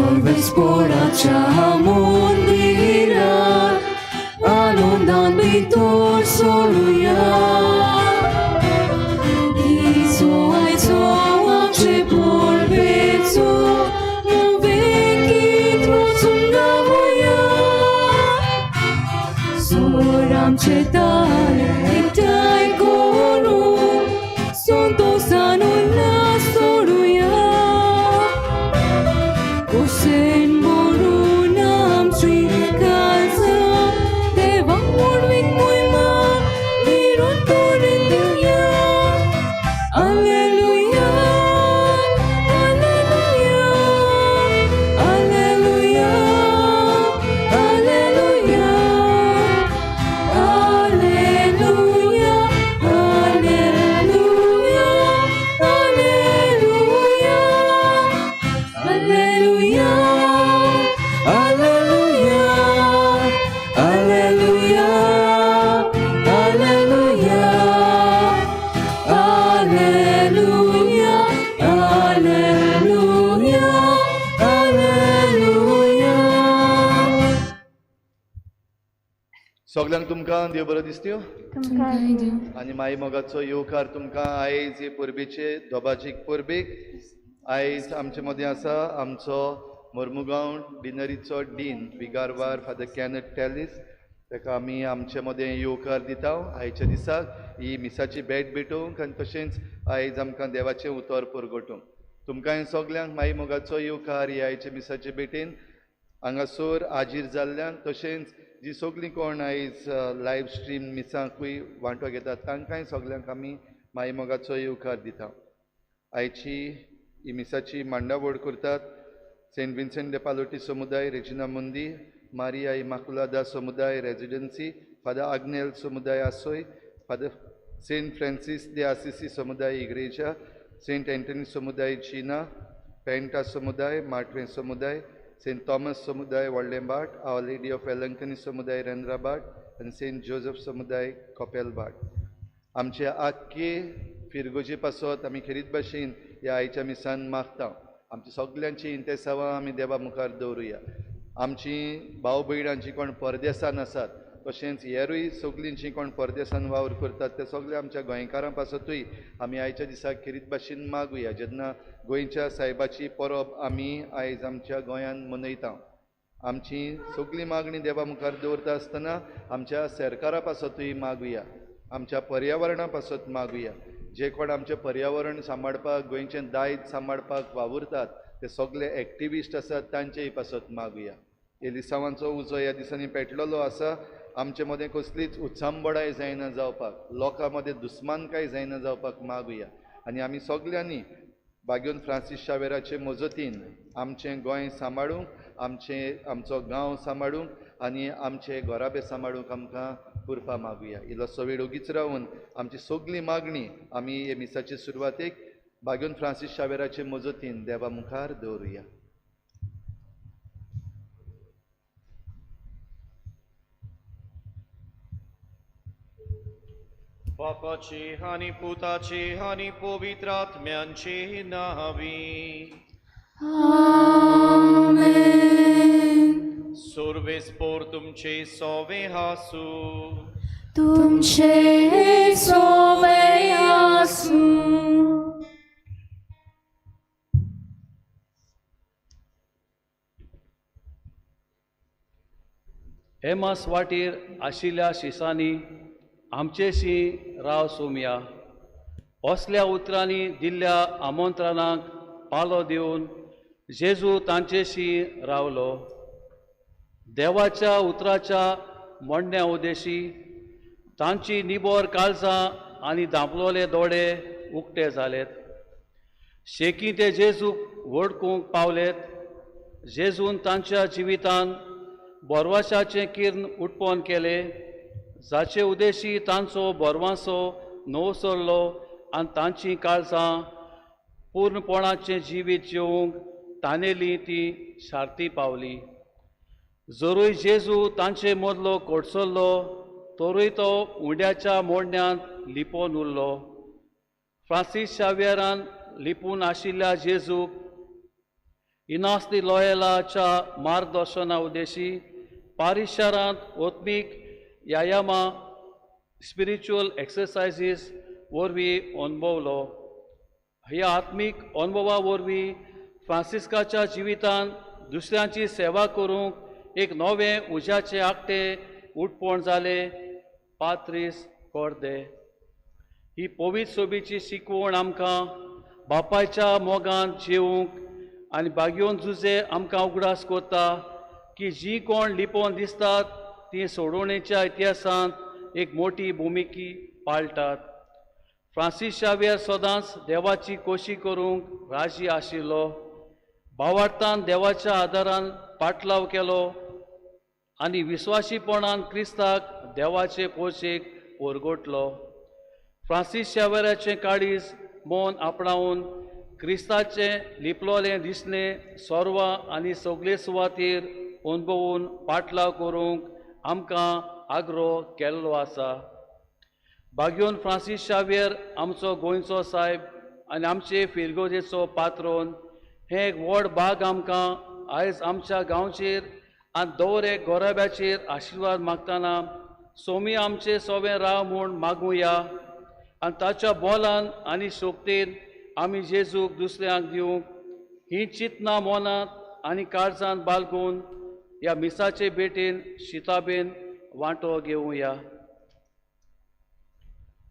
Sorvesporaच्या मंदिरात आनंदान भितर सोडूया दिसो आयचो आमचे बोलवेचो मुवेकीत वचून गावया सोर आमचे दार एकठांय करून संतोषान Ulhas सोडूया Ocean morun amchi kalsa deva morvik moima virun torenduya Alleluia Alleluia Alleluia Alleluia Alleluia Alleluia Alleluia Alleluia Alleluia Alleluia Alleluia Alleluia Alleluia सगळ्यांक तुमकां देव बरो दिसत्यो आनी माई मोगाचो येवकार तुमकां आयज हे परबेचे दोबाचीक परबेक आयज आमचे मदीं आसा आमचो मोर्मुगांव डिनरीचो डीन विगारवार फादर कॅनथ टॅलिस ताका आमी आमचे मदें येवकार दिता आयच्या दिसाक ही मिसाची भेट भेटोवंक आनी तशेंच आयज आमकां देवाचें उतर परगटूंक तुमकां सगल्यांक माई मोगाचो येवकार ह्या आयचे मिसाचे भेटेन हांगासर हाजीर जाल्ल्यांक तशेंच जी सगलीं कोण आयज लायव्ह स्ट्रीम मिसांकूय वांटो घेतात तांकांय सगल्यांक आमी माई मोगाचो येवकार दिता आयची ही मिसाची मांडावळ करतात सेंट विन्सेंट de पालोटी समुदाय रेजिना मुंदी मारिया इमाकुलादा समुदाय रेजिडेन्सी फादर आग्नेल समुदाय आसोय father Saint Francis de Assisi समुदाय इग्रेजा सेंट एंटनी समुदाय चीना पेंटा समुदाय मार्ट्रे समुदाय सेंट थॉमस समुदाय व्हडलेंबाट आवर लेडी ऑफ एलंकनी समुदाय रेंद्राबाट आनी सेंट जोसेफ समुदाय कपेलबाट आमचे आख्खे फिरगोजे पासत आमी खेरीत भाशेन ह्या आयच्या मिसान मागता आमची सगल्यांची इंतेसांवां आमी देवा मुखार दवरुया आमची भाव भयणांची कोण परदेसान आसात तशेंच हेरूय सगलींची कोण परदेसान वावर करतात ते सगळे आमच्या गोंयकारां पासतूय आमी आयच्या दिसाक खेरीत भाशेन मागुया जेन्ना गोंयच्या सायबाची परब आमी आयज आमच्या गोंयांत मनयता आमची सगळी मागणी देवा मुखार दवरता आसतना आमच्या सरकारा पासतूय मागुया आमच्या पर्यावरणा पासत मागुया जे कोण आमचें पर्यावरण सांबाळपाक गोंयचें दायज सांबाळपाक वावुरतात ते सगळे एक्टिविस्ट आसात तांचेय पासत मागुया एलिसांवांचो उजो ह्या दिसांनी पेटलेलो आसा आमचे मदें कसलीच उत्सांबडाय जायना जावपाक लोकां मदें दुस्मानकाय जायना जावपाक मागुया आनी आमी सगल्यांनी बागेवन फ्रांसीस शावेराचे मजतीन आमचें गोंय सांबाळूंक आमचो गांव सांबाळूंक आनी आमचे घोराबे सांबाळूंक आमकां करपा मागुया इल्लोसो वेळ ओगीच रावन आमची सगळी मागणी आमी हे मिसाचे सुरवातेक बागेवन फ्रांसीस शावेराचे मजतीन देवा मुखार दवरुया बापाची आनी पुताची आनी पवित्र आत्म्यांची नावी आमेन सर्वेस्पोर तुमचे सोवे हासू तुमचे सोवे आसूं हेमास वाटेर आशिल्ल्या शिसांनी आमचेशी राव सोमया असल्या उतरांनी दिल्ल्या आमंत्रणाक पालो दिवन जेजू तांचेशी रावलो देवाच्या उतराच्या म्हणण्या उद्देशी तांची निबोर काळजां आनी धांपलोले दोळे उक्ते जालेत शेकी ते जेजूक वळखूंक पावलेत जेजून तांच्या जिवितान बोरवाशाचें किर्ण उटपोन केलें जाचे उद्देशी तांचो बोरवांसो न्हंव सरलो आनी तांची काळजां पूर्णपणाचें जिवीत जिवंक ताणेली ती शार्ती पावली. जोरूय जेजू तांचे मदलो कोडसरलो तोरूय तो उंड्याच्या मोडण्यांत लिपोवन उरलो. फ्रांसीस शावेरान लिपून आशिल्ल्या जेजूक इनास दी लॉयलाच्या मार्गदर्शना उद्देशी पारीस शारांत ओत्मीक यायामा स्पिरिच्युअल एक्सरसायजीस वरवीं अनुभवलो. ह्या आत्मीक अनुभवा वरवीं फ्रांसिस्काच्या जिवितांत दुसऱ्यांची सेवा करूंक एक नवें उज्याचे आकटे उठपण जालें. पात्रीस कोर्दे ही पवित्र सोबीची शिकवण आमकां बापायच्या मोगान जेवंक आनी बागयोन झुजे आमकां उगडास कोता की जी कोण लिपोवन दिसतात ती सोडवणेच्या इतिहासांत एक मोठी भुमिकी पाळटात. फ्रांसीस शावेर सदांच देवाची कोशी करूंक राजी आशिल्लो. भावार्थान देवाच्या आदारान पाटलाव केलो आनी विस्वासीपणान क्रिस्ताक देवाचे पोशेक ओरगोटलो. फ्रांसीस शावेराचें काळीज मोन आपणावन क्रिस्ताचें लिपलोलें दिसलें सोरवां आनी सगळे सुवातेर अनुभवून पाटलाव करूंक आमकां आग्रो केल्लो आसा. बागयोन फ्रांसीस शावेर आमचो गोंयचो साहेब आनी आमचे फिरगोजेचो पात्रोन हें एक व्हड भाग आमकां आयज आमच्या गांवचेर आनी दर एक गोराब्याचेर आशिर्वाद मागतना सोमी आमचें सोवें राव म्हूण मागुया आनी ताच्या बोलान आनी शोकतेन आमी जेजूक दुसऱ्यांक दिवंक ही चिंतना मोनांत आनी काळजांत बाळगून ह्या मिसाचे भेटेन शिताबेन वांटो घेवया.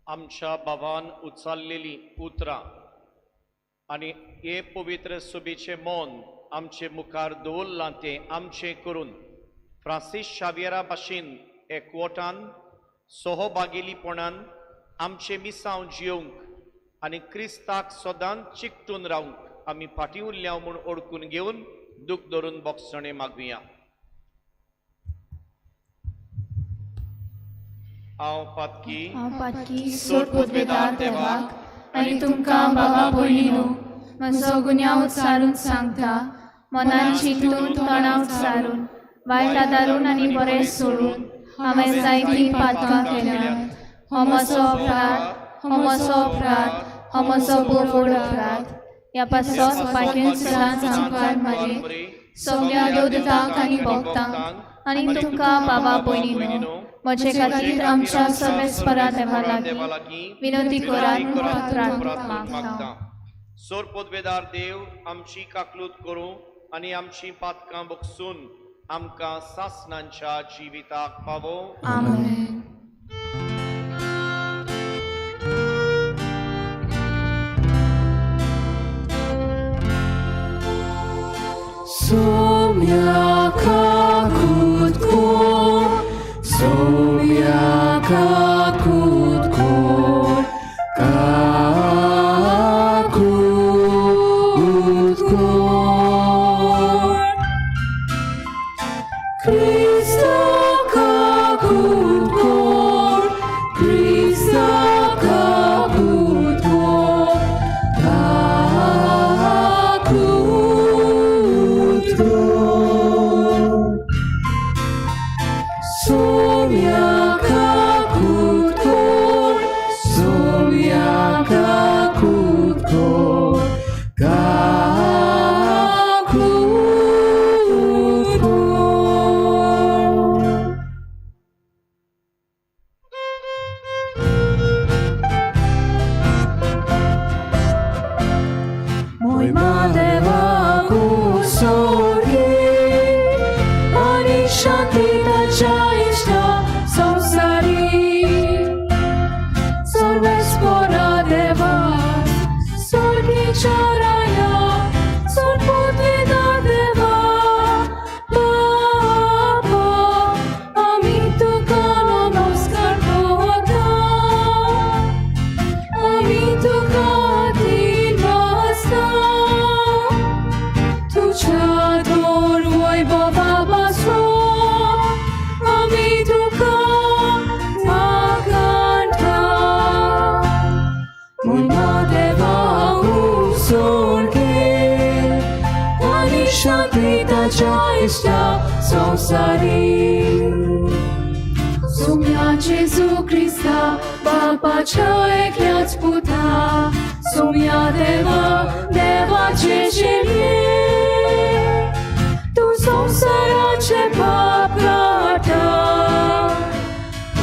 आमच्या बाबान उचललेली उतरां आनी हे पवित्र सुबेचे मौन आमचे मुखार दवरलां तें आमचें करून फ्रांसीस शावेरा भाशेन एकवटान सहभागिलीपणान आमचे मिसांव जियोंक आनी क्रिस्ताक सदांच चिकटून रावंक आमी फाटीं उरल्या म्हूण ओळखून घेवन दूख धरून बोगसणे मागुया. हांव पातकी सोड पोतवेदार देवाक आनी तुमकां बाबा भयणीनो म्हजो गुन्यांव उच्चारून सांगता. मनान चिंतून तोंडां उच्चारून वायट आदारून आनी बरें सोडून हांवें जायतीं पातकां केल्यात. हो म्हजो अपराध, हो म्हजो अपराध, हो म्हजो बोड अपराध. ह्या पासोस पाटून सदांच आमकां मारे सगळ्या देवदूतांक आनी भक्तांक आनी तुमकां बाबा भयणीनो म्हजे खातीर आमच्या सर्वेस्परा देवा लागीं विनंती करात म्हूण प्रार्थना मागता. सोर पोदवेदार देव आमची काकलूत करूं आनी आमची पातकां बोगसून आमकां सासणांच्या जिविताक पावो. आमेन. Somia kakutko, somia kakutko, kakutko. Krista kakutko, Krista kakutko, ताच्या इष्टा संसारी सोम्या जेजू ख्रिस्ता बापाच्या एकल्याच पुता सोम्या देवाचे शेल्ये तू संसाराचे पाप काटा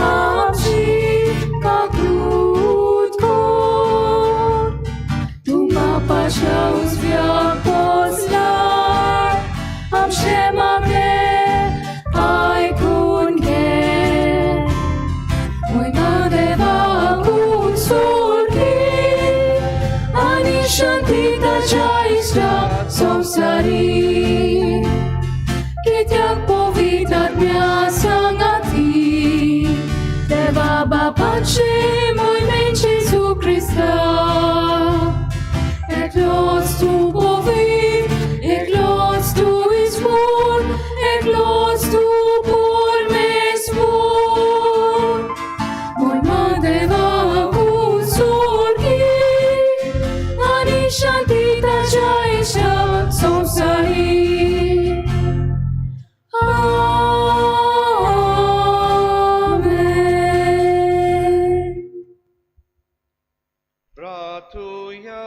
आमची काकूत कोण तू बापाच्या उजव्या पोचला आमचे मागणे ऐकून घे मोयना देवाकून सोडली आणि शांती ताच्या इष्टा संसारी कित्याक पवित्र आत्म्या सांगाती देवा बापाचे मोयमेन जेजू ख्रिस्ता एकलोच तू पवित्र एकलोच तू इस्फोर एकलोच तू परमेश्वर मोयमा देवाकून सोडली आणि शांती ताच्या इष्टा संसारी प्रार्थुया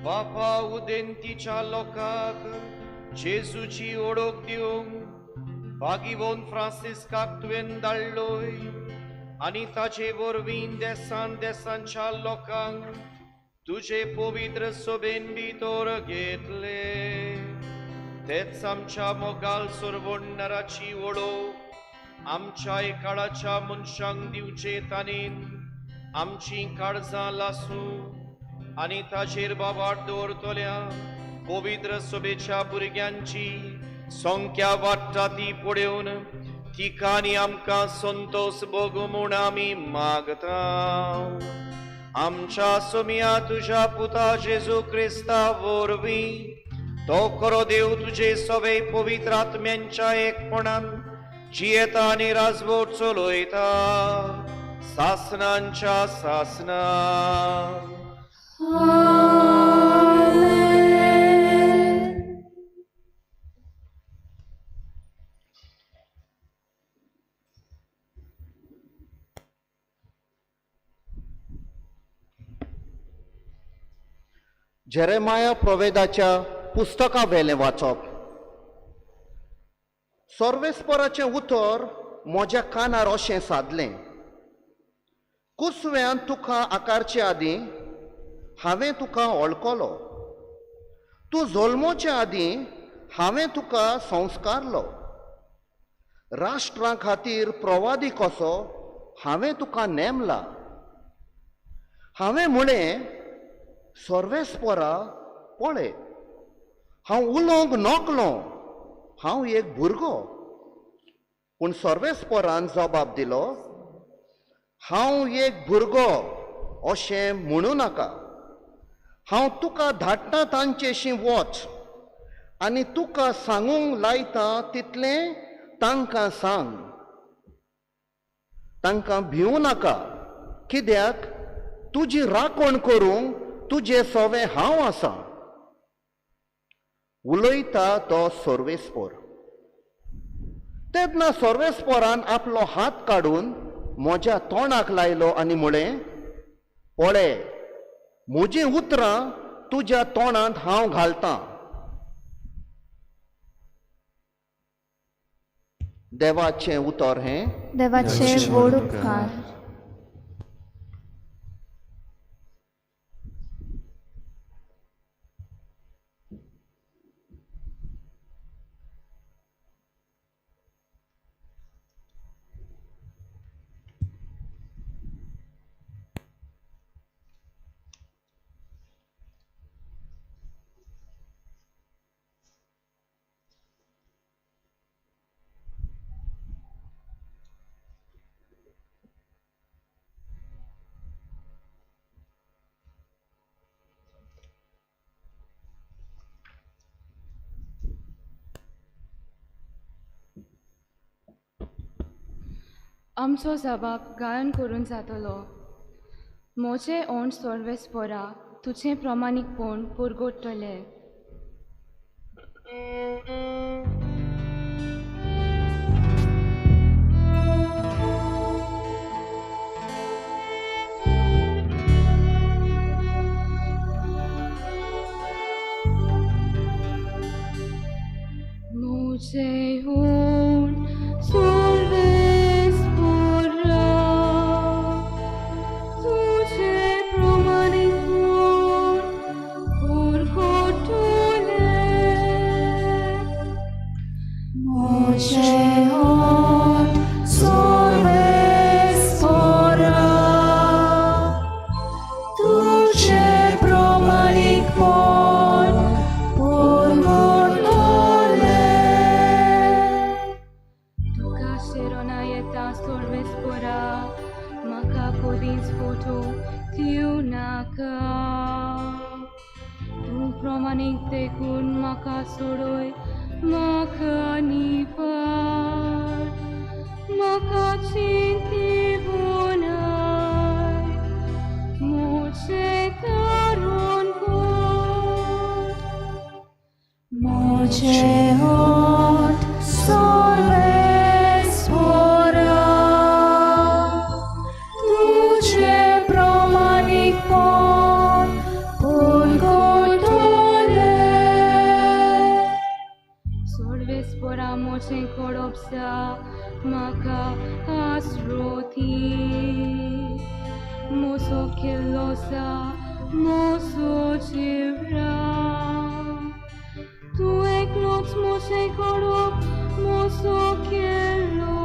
बापा उदेंतीच्या लोकांक जेजूची ओळख दिवंक बागीवोन फ्रांसिस्काक तुवें धाडलोय आनी ताचे वरवीं देसान देसांच्या लोकांक तुझे पवित्र सोबेन भितर घेतले तेच आमच्या मोगाल सोरवणाराची ओळख आमच्या काळाच्या मनशांक दिवचे ताणेन आमची काळजां लासू आनी ताचेर बाबार दवरतल्या पवित्र सभेच्या भुरग्यांची संख्या वाडटा ती पळोवन तिका आनी आमकां संतोष भोगू म्हूण आमी मागता आमच्या सोम्या तुझ्या पुता जेजू क्रिस्ता वरवीं तो खरो देव तुझे सवे पवित्र आत्म्यांच्या एकपणान जियेता आनी राजवट चलयता सासनांच्या सासना जेरेमाया प्रोवेदाच्या पुस्तका वेलें वाचप सर्वेस्पराचें उतर म्हज्या कानार अशें सादलें कुसव्यान तुका आकारचे आदीं हांवें तुका वळखलो तूं जल्मोचे आदीं हांवें तुका संस्कारलो राष्ट्रां खातीर प्रवादी कसो हांवें तुका नेमला हांवें म्हळें सर्वेस्परा पळय हांव उलोवंक नकलो हांव एक भुरगो पूण सर्वेस्परान जबाब दिलो हांव एक भुरगो अशें म्हणू नाका हांव तुका धाडटा तांचेशी वच आनी तुका सांगूंक लायता तितलें तांकां सांग तांकां भिवू नाका कित्याक तुजी राखण करूंक तुजे सवे हांव आसां उलयता तो सर्वेस्पर तेन्ना सर्वेस्परान आपलो हात काडून म्हज्या तोंडाक लायलो आनी म्हळें पळय म्हजीं उतरां तुज्या तोंडांत हांव घालतां देवाचें उतर हें देवाचे व्हड उपकार आमचो जबाब गायन करून जातलो मोचे ओंड सर्वेस्परा तुझें प्रमाणीकपण पुरगोडटलें Moseun solves pura, tuce promanicun purgotole. Moceon solves ora, duce promanic pon purgotole. Tuca seronaieta solves pura, maca codins photo tiunaca. Tu promanic tecun maca soroi, maca nifar, maca cinti bunai, moce taron god. Moceon solves ora, duce promanic pon purgotole. Solves pora moce coropsa, maca asroti, moso chelosa, moso civra. Tu eclots moce corop, moso chelo.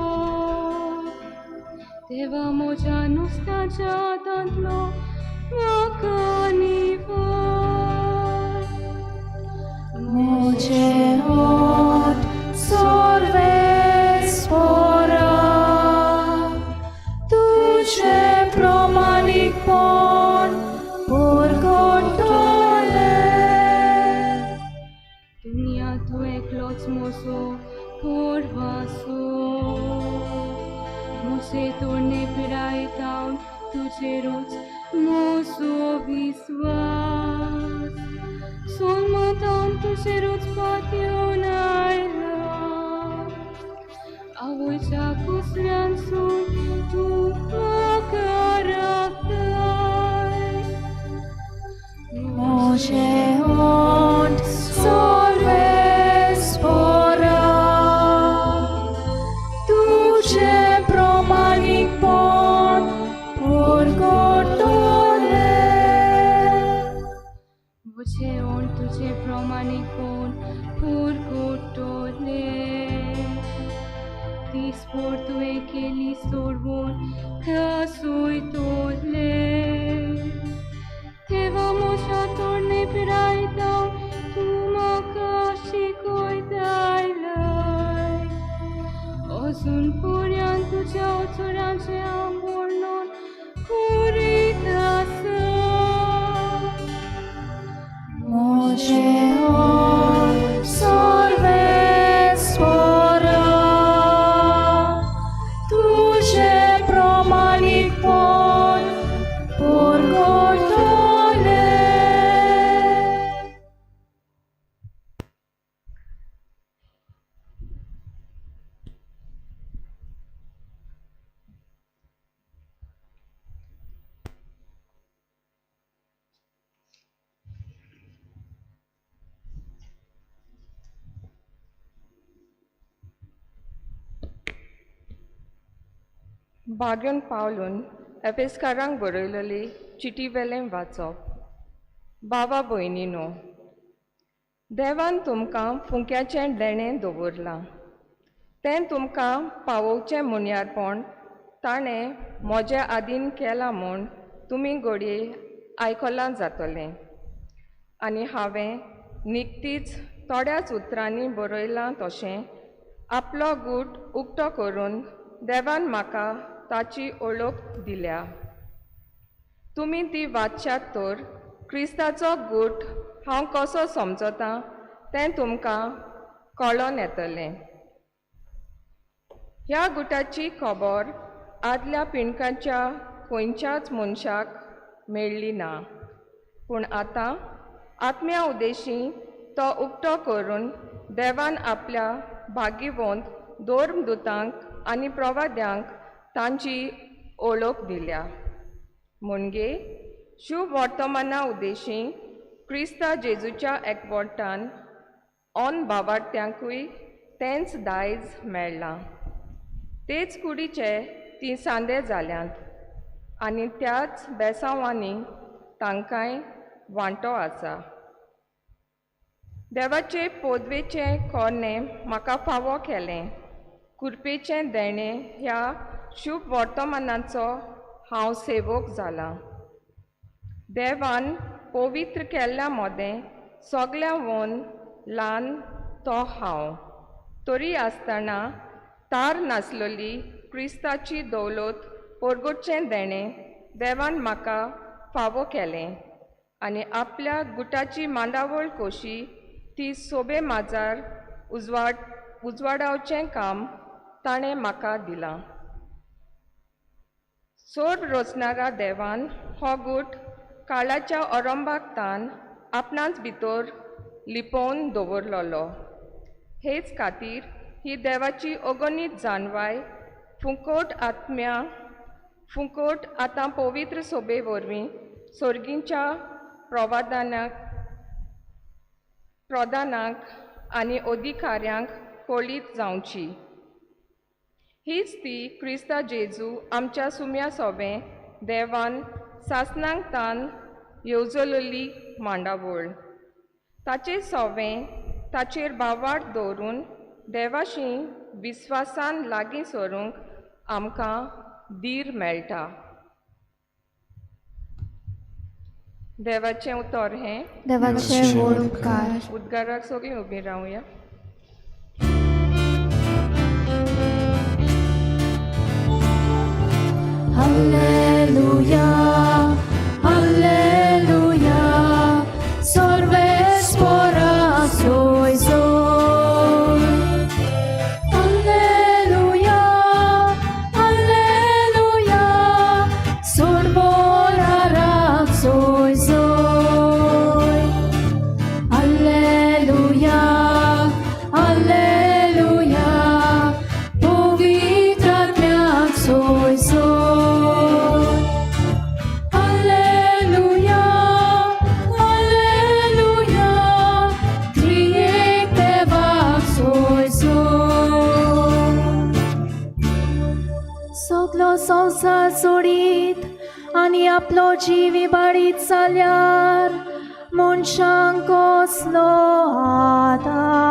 Teva moja nostalgia tantlo, maca nivar. Moceon solves ora, duce promanic pon purgotole. Dunia tu eclots moso porvaso, mose torne pirai taun tu ceruts moso visvas. Sol matam tu ceruts pationaila, avoi chacus ransun tu macaraktai. Moceon solves ora, duce promanic pon purgotole. Moceon tuce promanicon purgotole. Dispor tu eceli sorbon casoi tole. Teva moșa torne piraitau, tu maca și coidailai. Osun purian tu ceau turan ce ambornon curitasa. Moceon solves ora, duce promanic pon purgotole. बागेन पावलून एफेसकारांक बरयलेली चिटी वेलें वाचप. बाबा भयणीनो, देवान तुमकां फुंक्याचें देणें दवरलां. तें तुमकां पावोवचें मुन्यारपण ताणें म्हज्या आदीन केलां म्हूण तुमी घडये आयकलां जातलें. आनी हांवें निकतीच थोड्याच उतरांनी बरयलां तशें आपलो गूट उक्तो करून देवान म्हाका ताची ओळख दिल्या. तुमी ती वाचशात तर क्रिस्ताचो गूट हांव कसो समजतां तें तुमकां कळोन येतलें. ह्या गुटाची खबर आदल्या पिणकाच्या खंयच्याच मनशाक मेळ्ळी ना, पूण आतां आत्म्या उद्देशी तो उक्तो करून देवान आपल्या भाग्यवंत धर्मदूतांक आनी प्रवाद्यांक तांची ओळख दिल्या. म्हणजे शुभ वर्तमाना उद्देशीं क्रिस्ता जेजूच्या एकवटान ऑन भावार्थ्यांकूय तेंच दायज मेळ्ळां. तेच कुडीचे ती सांदे जाल्यांत आनी त्याच बेसांवांनी तांकांय वांटो आसा. देवाचे पोदवेचें खोर्णें म्हाका फावो केलें. कुरपेचें देणें ह्या शुभ वर्तमानाचो हांव सेवक जालां. देवान पवित्र केल्ल्या मोदें सगळ्यांवन ल्हान तो हांव. तरी आसतना तार नासलोली क्रिस्ताची दौलत परगटचें देणें देवान म्हाका फावो केलें आनी आपल्या गुटाची मांडावळ कशी ती सोबे माजार उजवाडावचें काम ताणें म्हाका दिलां. सोर रचणारा देवान हो गूट काळाच्या अरंभातान आपणाच भितर लिपोवन दवरलोलो. हेच खातीर ही देवाची अगणित जानवाय फुकट आतां पवित्र सोबे वरवीं सर्गींच्या प्रधानांक आनी अधिकाऱ्यांक कळीत जावची. हीच ती क्रिस्ता जेजू आमच्या सुम्या सोबें देवान सासणांक तान येवजलेली मांडावळ. ताचे सोबें ताचेर भावार्थ दवरून देवाशी विस्वासान लागीं सरूंक आमकां धीर मेळटा. देवाचें उतर हें देवाचे व्हड उपकार. उद्गाराक सगळीं उबीं रावया. Alleluia, Alleluia, sorves pora soi soi. Alleluia, Alleluia, sorbora rak soi soi. Alleluia, Alleluia, povitratmiak soi soi. सगलो संसार सोडीत आनी आपलो जीव इबाडीत जाल्यार मनशांक कसलो आदार.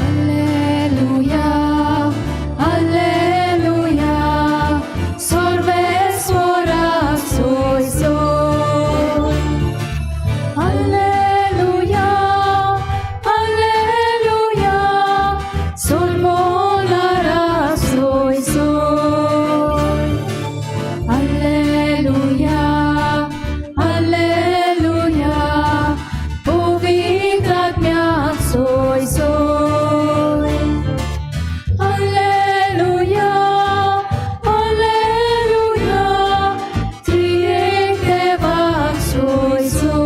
Alleluia, Alleluia, sorves vorax soi soi. Alleluia, Alleluia, sorvolaras soi soi. Alleluia, Alleluia, povitratmiak soi soi. Alleluia, Alleluia, triec devac soi soi.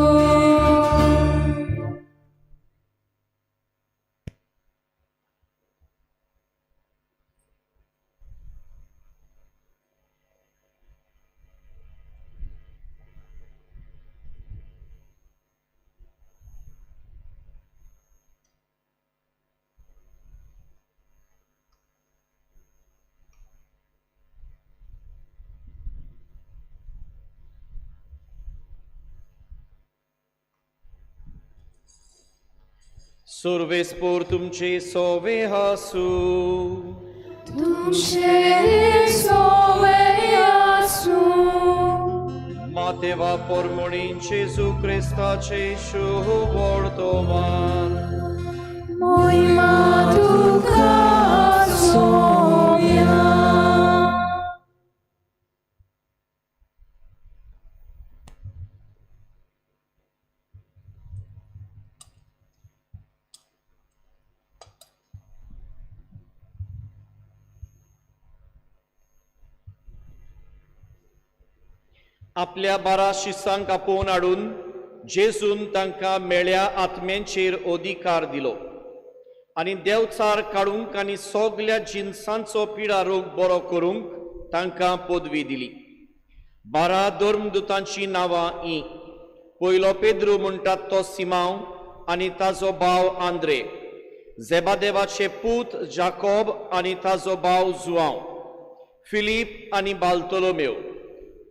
Surves por तुमचे सोवे हासू. Tuše sovejasu, Mateva pormorin Jezu Chrystace शुभ वर्तमान. moj matuka soja. आपल्या 12 शिसांक आपोवन हाडून जेजून तांकां मेळ्या आत्म्यांचेर अधिकार दिलो आनी देवचार काडूंक आनी सगल्या जिन्सांचो पिडा रोग बरो करूंक तांकां पदवी दिली. 12 धर्मदुतांची नांवां ही: पयलो पेद्रू म्हणटात तो सिमांव आनी ताजो भाव आंद्रे, जेबादेवाचे पूत जाकोब आनी ताजो भाव जुआंव, फिलीप आनी बाल्तोलोमेव,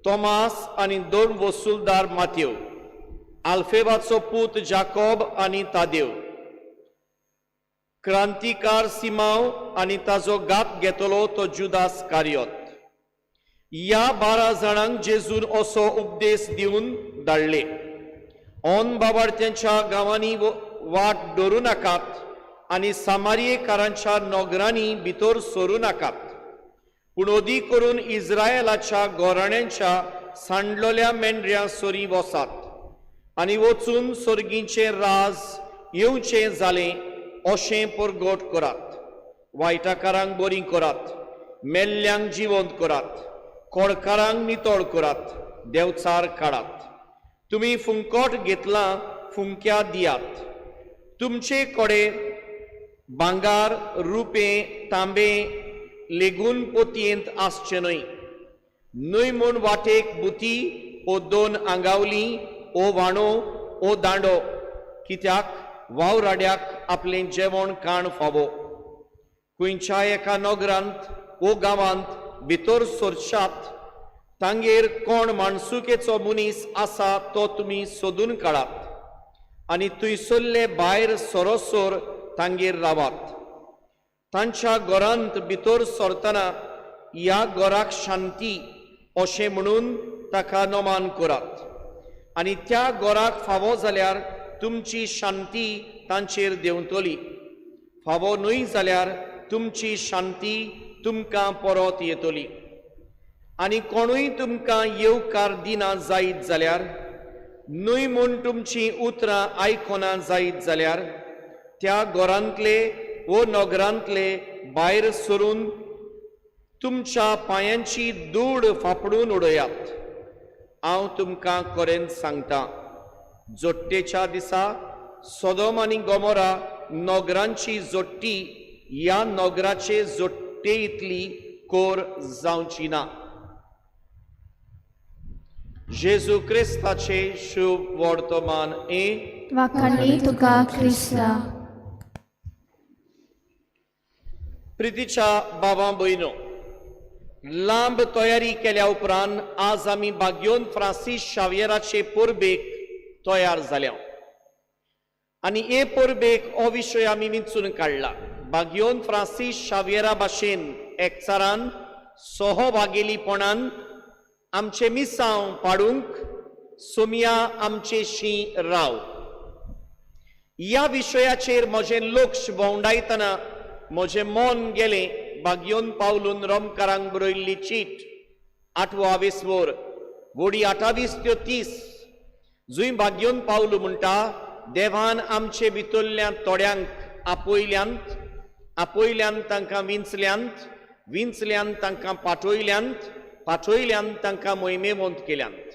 तोमास आनी 2 वसूलदार मातेव, आल्फेवाचो पूत जाकोब आनी तादेव, क्रांतिकार सिमांव आनी ताजो गाप घेतलो तो जुदास कारियोत. ह्या 12 जाणांक जेजून असो उपदेश दिवन धाडले: ओन बाबार्थ्यांच्या गांवांनी वाट दवरूं नाकात आनी सामारियेकारांच्या नोगरांनी भितर सरूं नाकात, पूण ओदी करून इस्रायेलाच्या गोराण्यांच्या सांडलोल्या मेंढऱ्या सोरी वसात आनी वचून सर्गीचें राज येवचें जालें अशें परगट करात. वायटाकारांक बरी करात, मेल्ल्यांक जिवंत करात, कोडकारांक नितळ करात, देवचार काडात. तुमी फुंकट घेतला फुंक्या दियात. तुमचे कोडे भांगार, रुपे, तांबे लेगून पोतयेंत आसचे न्हय. न्हय म्हूण वाटेक बुती ओ 2 आंगावली ओ वाणो ओ दांडो, कित्याक वावराड्याक आपलें जेवण खाण फावो. खंयच्याय एका नोगरांत ओ गांवांत भितर सरशात, तांगेर कोण माणसुकेचो मनीस आसा तो तुमी सोदून काडात आनी थंयसरले भायर सरोसोर तांगेर रावात. तांच्या घरांत भितर सरतना ह्या घराक शांती अशें म्हणून ताका नोमान करात आनी त्या घराक फावो जाल्यार तुमची शांती तांचेर देंवतली. फावो न्हय जाल्यार तुमची शांती तुमकां परत येतली. आनी कोणूय तुमकां येवकार दिना जायत जाल्यार, न्हय म्हूण तुमची उतरां आयकोना जायत जाल्यार, त्या घरांतले वो नोगरांतले भायर सरून तुमच्या पांयांची धूळ फापडून उडयात. हांव तुमकां खरेंच सांगतां, जोडटेच्या दिसा सोदोम आनी गोमोरा नोगरांची जोडटी ह्या नोगराचे जोडटे इतली कोर जावची ना. जेजू क्रिस्ताचे शुभ वर्तमान वाखाणली तुका क्रिस्ता. प्रितीच्या बाबा भयणो, लांब तयारी केल्या उपरांत आज आमी बाग्योन फ्रांसीस शावियराचे परबेक तयार जाल्या आनी हे परबेक हो विशय आमी विंचून काडला. बाग्योन फ्रांसीस शावियरा भाशेन एकचारान सहभागेलीपणान आमचे मिसांव पाडूंक सोमिया आमचेशी राव. ह्या विशयाचेर म्हजें लक्ष भोंवडायतना म्हजें मन गेलें बाग्योन पावलून रोमकारांक बरयल्ली चीट 8वा वेसवर वडी 28-30, जुंय बाग्योन पावलो म्हणटा: देवान आमचे भितरल्या थोड्यांक आपयल्यांत तांकां विंचल्यांत तांकां पाठयल्यांत तांकां मोहिमेवंत केल्यांत.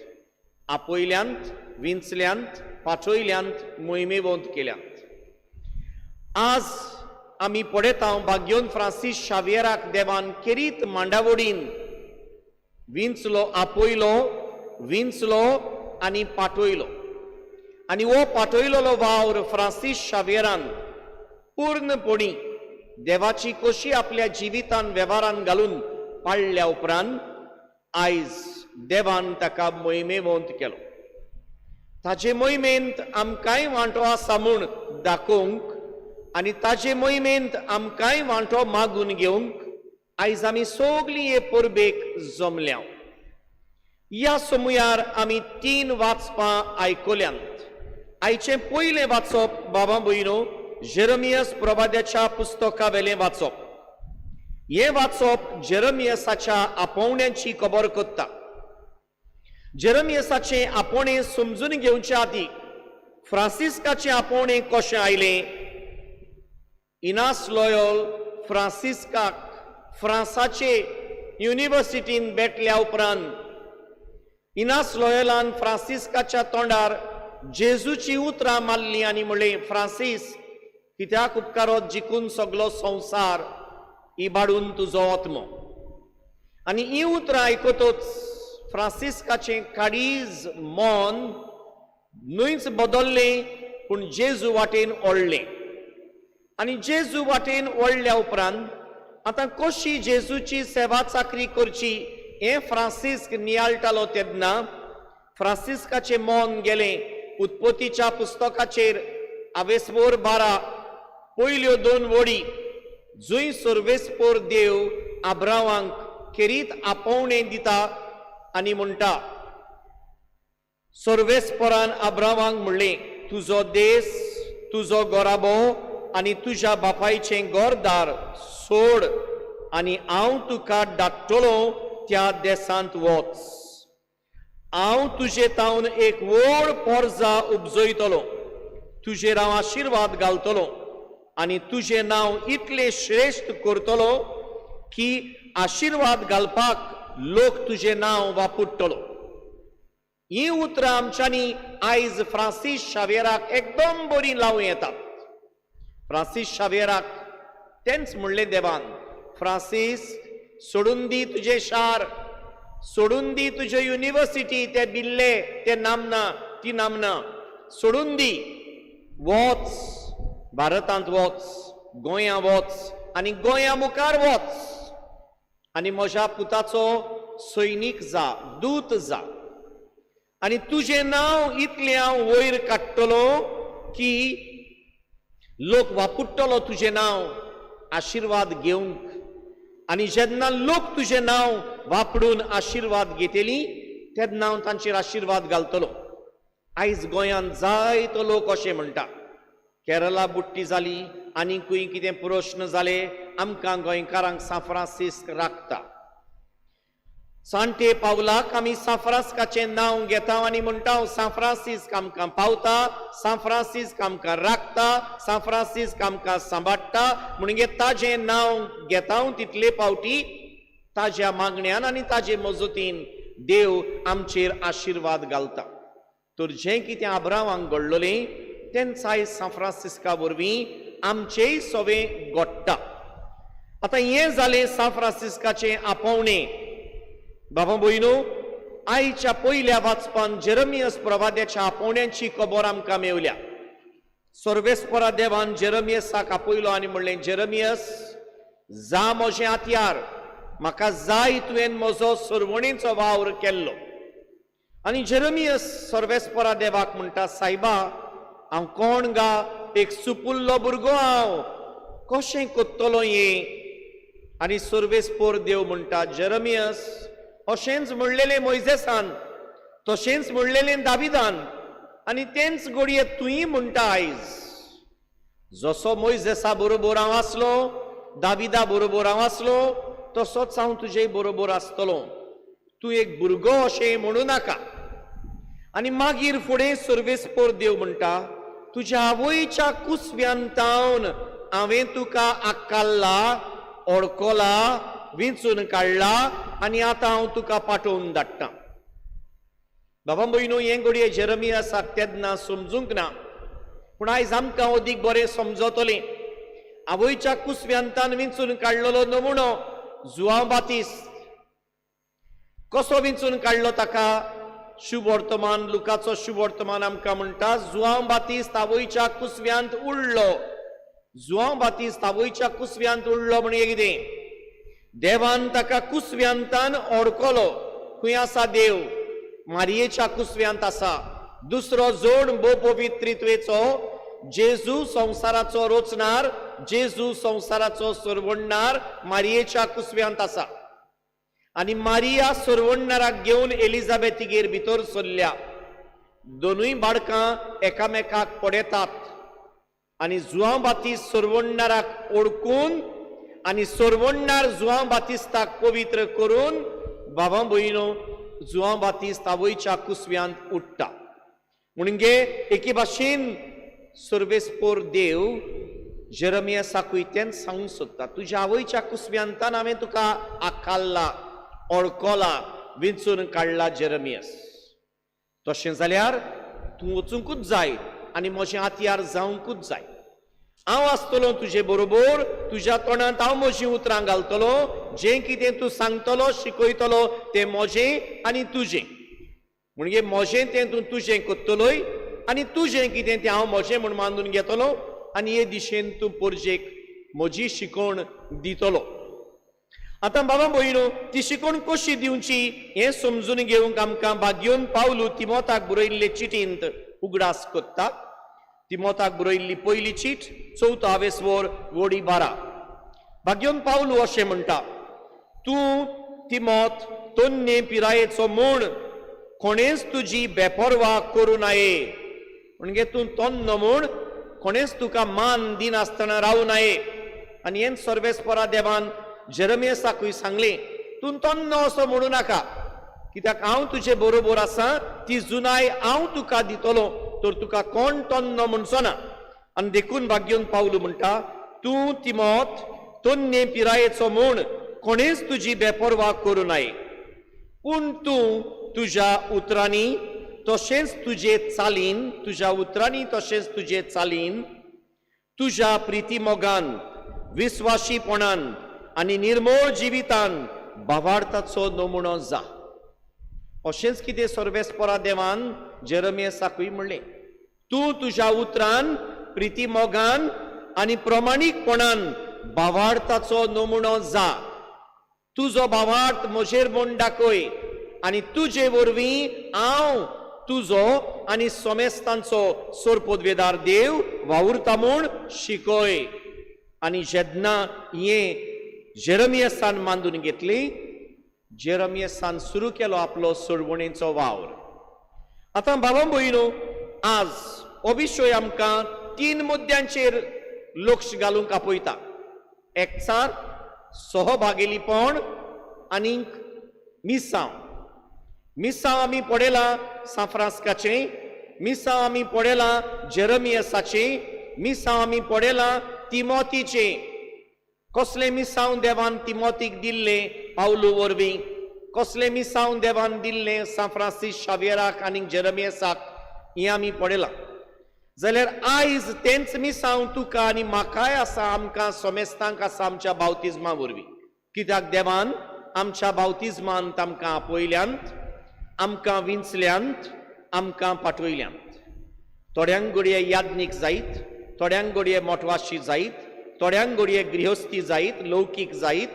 आपयल्यांत, विंचल्यांत, पाठयल्यांत, मोहिमेवंत केल्यांत. आज आमी पळयता बाग्योन फ्रांसीस शावियराक देवान केरीत मांडावडीन विंचलो आनी पाठयलो. आनी हो पाठयलोलो वावर फ्रांसीस शावियरान पूर्णपणी देवाची कशी आपल्या जिवितान वेव्हारान घालून पाळल्या उपरांत आयज देवान ताका मोहिमेवंत केलो. ताचे मोहिमेंत आमकांय वांटो आसा म्हूण दाखोवंक आनी ताचे मोहिमेंत आमकांय वांटो मागून घेवंक आयज आमी सगळीं हे परबेक जमल्या. ह्या समुयार आमी 3 वाचपां आयकल्यांत. आयचें पयलें वाचप बाबा भयणो जेरमियस प्रवाद्याच्या पुस्तका वेलें वाचप. हें वाचप जेरमियसाच्या आपोवण्यांची खबर करता. जेरमियसाचें आपोवणें समजून घेवच्या आदीं फ्रांसिस्काचें आपोवणें कशें आयलें. इनास लॉयल फ्रांसिस्काक फ्रांसाचे युनिवर्सिटीन भेटल्या उपरांत इनास लोयलान फ्रांसिस्काच्या तोंडार जेजूची उतरां मारली आनी म्हणलें, फ्रांसीस, कित्याक उपकारो जिखून सगलो संवसार इबाडून तुजो आत्मो. आनी ही उतरां आयकतूच फ्रांसिस्काचें काळीज मन न्हूच बदल्लें, पूण जेजू वाटेन ओडलें. आनी जेजू वाटेन ओडल्या उपरांत आतां कशी जेजूची सेवा चाकरी करची हें फ्रांसिस्क नियाळटालो तेन्ना फ्रांसिस्काचें मन गेलें उत्पत्तीच्या पुस्तकाचेर आवेसभोर 12 पयल्यो 2 वडी, जंय सर्वेस्पोर देव आब्रामांक खेरीत आपोवणें दिता आनी म्हणटा, सर्वेस्पोरान आब्रामांक म्हणलें, तुजो देस, तुजो घोराबो आनी तुज्या बापायचें घरदार सोड आनी हांव तुका धाडटलो त्या देसांत वच. हांव तुजे तावन एक व्हड पोरजा उपजयतलो, तुजेर हांव आशिर्वाद घालतलो आनी तुजें नांव इतलें श्रेश्ठ करतलो की आशिर्वाद घालपाक लोक तुजें नांव वापरतलो. ही उतरां आमच्यांनी आयज फ्रांसीस शावेराक एकदम बरी लावूं येतात. फ्रांसीस शावेराक तेंच म्हणलें देवान, फ्रांसीस, सोडून दी तुजें शार, सोडून दी तुज्यो युनिवर्सिटी, ते बिल्ले, ते नामना, ती नामना सोडून दी, वच भारतांत वच, गोंया वच आनी गोंया मुखार वच आनी म्हज्या पुताचो सैनीक जा, दूत जा आनी तुजें नांव इतलें हांव वयर काडटलो की लोक वापरतलो तुजें नांव आशिर्वाद घेवंक. आनी जेन्ना लोक तुजें नांव वापरून आशिर्वाद घेतली तेन्ना हांव तांचेर आशिर्वाद घालतलो. आयज गोंयांत जायतो लोक अशें म्हणटा, केरला बुट्टी जाली, आनीकूय कितें प्रश्न जाले, आमकां गोंयकारांक सान फ्रांसिस्क राखता. सांटे पावलाक आमी सान फ्रांसिस्काचें नांव घेता आनी म्हणटा, सान फ्रांसिस्क आमकां पावता, सान फ्रांसिस्क आमकां राखता, सान फ्रांसिस्क आमकां सांबाडटा. म्हणजे ताजें नांव घेता तितले फावटी ताज्या मागण्यांन आनी ताजे मजतीन देव आमचेर आशिर्वाद घालता. तर जें कितें आब्रामांक घडलोलें तेंच आयज सान फ्रांसिस्का वरवीं आमचेय सवें घडटा. आतां हें जालें सान फ्रांसिस्काचें आपोवणें. बाबा भयणो, आयच्या पयल्या वाचपान जेरमियस प्रवाद्याच्या आपोवण्यांची खबर आमकां मेवल्या. सर्वेस्परा देवान जेरमियसाक आपयलो आनी म्हणलें, जेरमियस, जा म्हजें हातयार, म्हाका जाय तुवें म्हजो सरवणेचो वावर केल्लो. आनी जेरमियस सर्वेस्परा देवाक म्हणटा, सायबा, हांव कोण गा, एक सुपुल्लो भुरगो हांव, कशें कोत्तलो हें. आनी सर्वेस्पोर देव म्हणटा, जेरमियस, अशेंच म्हणलेलें मोइजेसान, तशेंच म्हणलेलें दाविदान, आनी तेंच घडये तुयी म्हणटा आयज. जसो मोइजेसा बरोबर हांव आसलो, दाविदा बरोबर हांव आसलो, तसोच हांव तुजे बरोबर आसतलो. तूं एक भुरगो अशें म्हणू नाका. आनी मागीर फुडें सर्वेस्पोर देव म्हणटा, तुज्या आवयच्या कुसव्यांतावन हांवें तुका आक्काल्ला, ओळखला, विंचून काडला आनी आतां हांव तुका पाठोवन धाडटां. बाबा भयणो, हें घडये जेरमियासाक तेन्ना समजूंक ना, पूण आयज आमकां अदीक बरें समजतलें. आवयच्या कुसव्यांतान विंचून काडलेलो नमुनो जुआंव बातिस्त. कसो विंचून काडलो ताका? शुभ वर्तमान, लुकाचो शुभ वर्तमान आमकां म्हणटा, जुआंव बातिस्त आवयच्या कुसव्यांत उडलो. जुआंव बातिस्त आवयच्या कुसव्यांत उडलो म्हणजे कितें? देवान ताका कुसव्यांतान ओळखलो. खंय आसा देव? मारयेच्या कुसव्यांत आसा. दुसरो जोड पवित्रित्वेचो, जेजू संवसाराचो रचणार, जेजू संवसाराचो सरवडणार मारयेच्या कुसव्यांत आसा. आनी मारिया सरवडणाराक घेवन एलिझाबेथीगेर भितर सरल्या. दोनूय बाळकां एकामेकाक पडयतात आनी जुआंव बातिस्त सरवडणाराक ओळखून आनी सरवडणार जुआंव बातिस्ताक पवित्र करून बाबा भयणो जुआंव बातिस्त आवयच्या कुसव्यांत उडटा. म्हणजे एके भाशेन सर्वेस्पोर देव जेरमियासाकूय तेंच सांगूंक सोदता, तुज्या आवयच्या कुसव्यांतान हांवें तुका आखाल्ला, ओळखला, वेंचून काडला जेरमियस. तशें जाल्यार तूं वचूंकूच जाय आनी म्हजें हातयार जावंकूच जाय. हांव आसतलों तुजे बरोबर, तुज्या तोंडांत हांव म्हजीं उतरां घालतलो. जें कितें तूं सांगतलो शिकयतलो तें म्हजें आनी तुजें. म्हणजे म्हजें तें तूं तुजें कोत्तलोय आनी तुजें कितें तें हांव म्हजें म्हूण मानून घेतलो आनी हे दिशेन तूं पोरजेक म्हजी शिकवण दितलो. आतां बाबा भयणो, ती शिकवण कशी दिवची हें समजून घेवंक आमकां भाग्योन पावलू तिमोथाक बरयल्ले चिटींत उगडास कोत्ता. तिमोथाक बरयल्ली पयली चीट 4 वोडी 12. भाग्योन पावलू अशें म्हणटा, तूं तिमोथ तोन्ने पिरायेचो म्हूण कोणेच तुजी बेपरवा करूं नये. म्हणजे तूं तोन्न म्हूण कोणेच तुका मान दिनासतना रावूं नये. आनी हें सर्वेस्परा देवान जेरमियसाकूय सांगलें, तूं तोन्न असो म्हणूं नाका, कित्याक हांव तुजे बरोबर आसा. ती जुनाय हांव तुका दितलो, तर तुका कोण तोन्न म्हणचो ना. आनी देखून भाग्योन पावलू म्हणटा, तूं तिमोथ तोन्ने पिरायेचो म्हूण कोणेच तुजी बेपरवा करूं नये. पूण तूं तुज्या उतरांनी तशेंच तुजे चालीन, तुज्या उतरांनी तशेंच तुजे चालीन, तुज्या प्रिती मोगान, विस्वाशीपणान आनी निर्मळ जिवितान भावार्थाचो नमुनो जा. अशेंच कितें सर्वेस्परा देवान जेरमियसाकूय म्हणलें, तूं तुज्या उतरान, प्रिती मोगान आनी प्रमाणीकपणान भावार्थाचो नमुनो जा. तुजो भावार्थ म्हजेर म्हूण दाखय आनी तुजे वरवीं हांव तुजो आनी सोमेस्तांचो सोरपोदवेदार देव वावुरता म्हूण शिकय. आनी जेन्ना हें जेरमियसान मांडून घेतली, जेरमियसान सुरू केलो आपलो सोडवणेचो वावर. आतां बाबा भयणो, आज हो विशय आमकां 3 मुद्द्यांचेर लक्ष घालूंक आपयता. एकचार सहभागिलीपण आनीक मिसांव. मिसांव आमी पळयलां सांफ्रांस्काचें, मिसांव आमी पळयलां जेरमियसाचें, मिसांव आमी पळयलां तिमोथीचें. कसलें मिसांव देवान तिमोथीक दिल्लें पावलू वरवीं, कसलें मिसांव देवान दिल्लें सांफ्रांसीस शावेराक आनी जेरमियसाक, हें आमी पळयलां. जाल्यार आयज तेंच मिसांव तुका आनी म्हाकाय आसा, आमकां सोमेस्तांक आसा आमच्या बावतिजमा वरवीं. कित्याक देवान आमच्या बावतिजमांत आमकां आपयल्यांत, आमकां विंचल्यांत, आमकां पाठवयल्यांत. थोड्यांक घडये याज्ञीक जायत, थोड्यांक घडये मोटवाशी जायत, थोड्यांक घडये गृहस्थी जायत, लौकीक जायत.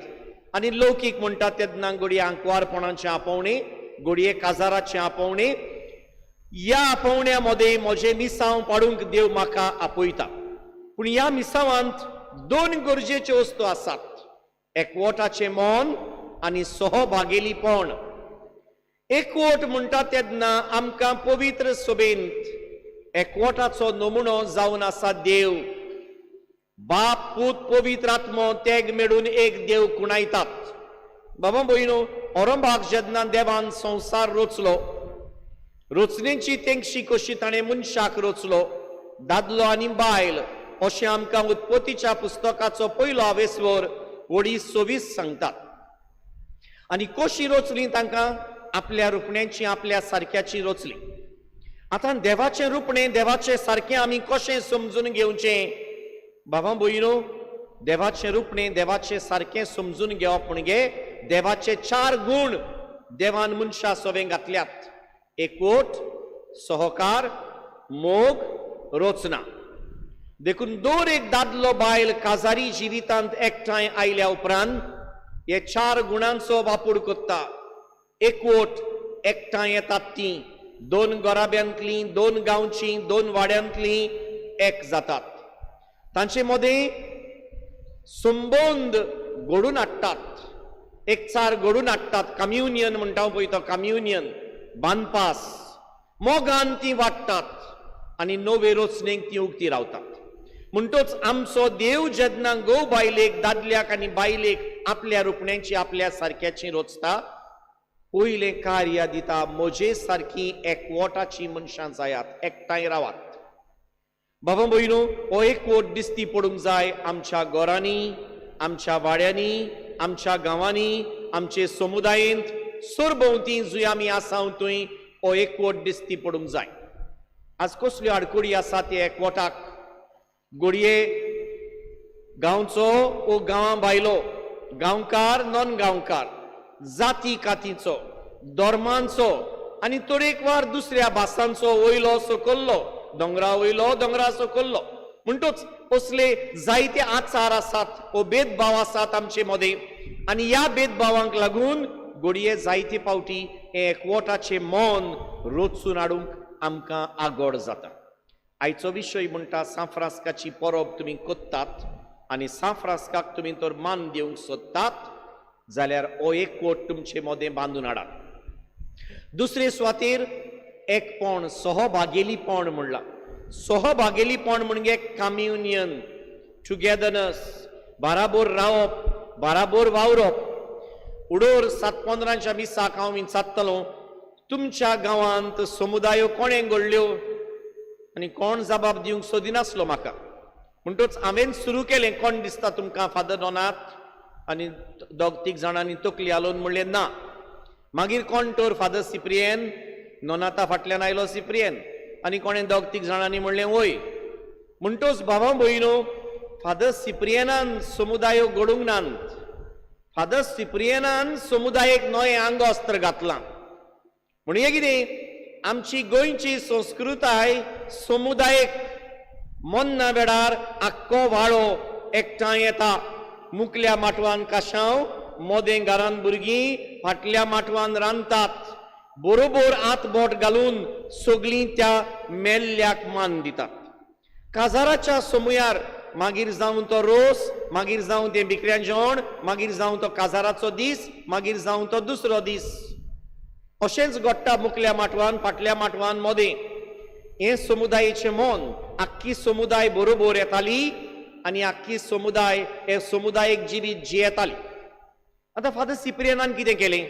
आनी लौकीक म्हणटा तेन्ना घडये आंकवारपणाचें आपोवणें, घडये काजाराचें आपोवणें. ह्या आपोवण्या मदें म्हजें मिसांव पाडूंक देव म्हाका आपयता. पूण ह्या मिसांवांत 2 गरजेच्यो वस्तू आसात, एकवटाचें मन आनी सहभागिलीपण. एकवट म्हणटा तेन्ना आमकां पवित्र सभेंत एकवटाचो नमुनो जावन आसा देव. बाप, पूत, पवित्र आत्मो तेग मेळून एक देव कुणायतात. बाबा भयणो, औरंगाबाद जेन्ना देवान संवसार रचलो, रचनेची तेंगशी कशी ताणें मनशाक रचलो, दादलो आनी बायल, अशें आमकां उत्पत्तीच्या पुस्तकाचो 1 वोडी 26 सांगतात. आनी कशी रचली तांकां? आपल्या रुपण्याची, आपल्या सारक्याची रचली. आतां देवाचें रुपणें, देवाचें सारकें आमी कशें समजून घेवचें? बाबा भयणो, देवाचें रुपणें, देवाचें सारकें समजून घेवप म्हणजे देवाचे 4 गूण देवान मनशा सोबें घातल्यात. एकवट, सहकार, मोग, रचना. देखून दर एक दादलो बायल काजारी जिवितांत एकठांय आयल्या उपरांत हे 4 गुणांचो वापर करता. एकवट, एकठांय येतात तीं 2 घराब्यांतलीं, 2 गांवचीं, 2 वाड्यांतलीं एक जातात. तांचे मदें संबंद घडून हाडटात, एकचार घडून हाडटात. कम्युनियन म्हणटा पळय तो कम्युनियन, बांदपास. मोगान तीं वाडटात आनी नवे रचनेक तीं उक्ती रावतात. म्हणटच आमचो देव जेन्ना घोव बायलेक, दादल्याक आनी बायलेक आपल्या रुपण्याची, आपल्या सारक्याची रचता, पयलें कार्य दिता, म्हजे सारकी एकवटाची मनशां जायात, एकठांय रावात. बाबा भयणो, हो एकवट दिसती पडूंक जाय आमच्या घरांनी, आमच्या वाड्यांनी, आमच्या गांवांनी, आमचे समुदायांत, सोरभोवती जुंय आमी आसा थंय हो एकवट दिसती पडूंक जाय. आज कसल्यो आडकुडी आसा ते एकवटाक घडये गांवचो ओ गांवां भायलो, गांवकार नॉन गांवकार, जाती कातीचो, धर्मांचो आनी तरेकवार दुसऱ्या भासांचो वयलो सकयल्लो, दोंगरा वयलो दोंगरा सकयल्लो म्हणटूच असले जायते आचार आसात, हो भेदभाव आसात आमचे मदें आनी ह्या भेदभावांक लागून घडये जायते फावटी हे एकवटाचे मन रोचून हाडूंक आमकां आगोड जाता. आयचो विशय म्हणटा सांफ्रास्काची परब तुमी कोत्तात आनी सांफ्रास्काक तुमी तर मान दिवंक सोदतात जाल्यार हो एकवट तुमचे मदें बांदून हाडात. दुसरे सुवातेर एकपण, सहभागेलीपण म्हणला. सहभागेलीपण म्हणजे कम्युनियन, टुगेदरनेस, बाराबोर रावप, बाराबोर वावरप. उडोर 7-15 दिसाक हांव विचारतलों तुमच्या गांवांत समुदायो कोणें घडल्यो आनी कोण जबाब दिवंक सोदिनासलो म्हाका. म्हणटूच हांवें सुरू केलें कोण दिसता तुमकां फादर नॉनाथ आनी 2-3 जाणांनी तकली हालोवन म्हणलें ना. मागीर कोण तर फादर सिप्रियन, नॉनाथा फाटल्यान आयलो सिप्रियन आनी कोणें 2-3 जाणांनी म्हणलें वय. म्हणटूच भावां भयणो, फादर सिप्रियनान समुदायो घडोवंक नात. फादर सिप्रियनान समुदायाक नवें आंगोस्त्र घातलां. म्हणजे कितें, आमची गोंयची संस्कृताय समुदायाक मोन्ना वेळार आख्खो वाळो एकठांय येता. मुखल्या माटवान काशांव, मोदें घरान भुरगीं, फाटल्या माटवान रांदतात. बरोबर हात बोट घालून सगळीं त्या मेल्ल्याक मान दितात. काजाराच्या समयार मागीर जावन तो रोस, मागीर जावन तें बिकऱ्यां जेवण, मागीर जावन तो काजाराचो दीस, मागीर जावन तो दुसरो दीस. अशेंच घडटा मुखल्या माटवान, फाटल्या माटवान मोदें. हे समुदायाचें मन, आख्खी समुदाय बरोबर येताली आनी आख्खी समुदाय हे समुदायक जिवीत जियेताली. आतां फादर सिप्रियनान कितें केलें?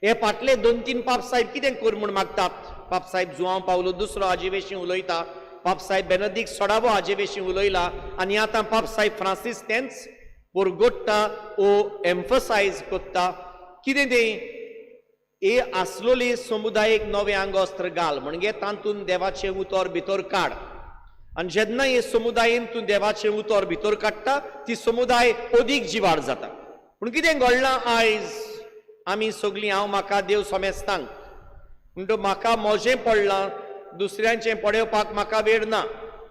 हे फाटले 2-3 पाप साहेब कितें कर म्हूण मागतात? पाप साहेब जुआंव पावलो II हाजे उलयता, पाप साहेब बेनेडिक्ट 16 हाजे उलयला आनी आतां पाप साहेब फ्रांसीस तेंच परगोडटा ओ एम्फसायज कोत्ता. कितें तें? हे आसलोली समुदायक नवें आंगोस्त्र घाल म्हणजे तातूंत देवाचें उतर भितर काड. आनी जेन्ना हे समुदायेन तूं देवाचें उतर भितर काडटा ती समुदाय अदीक जिवाड जाता. पूण कितें घडलां आयज? आमी सगळीं हांव म्हाका देव सोमेस्तांक म्हणटो म्हाका मोजें पडलां, दुसऱ्यांचें पळोवपाक म्हाका वेळ ना.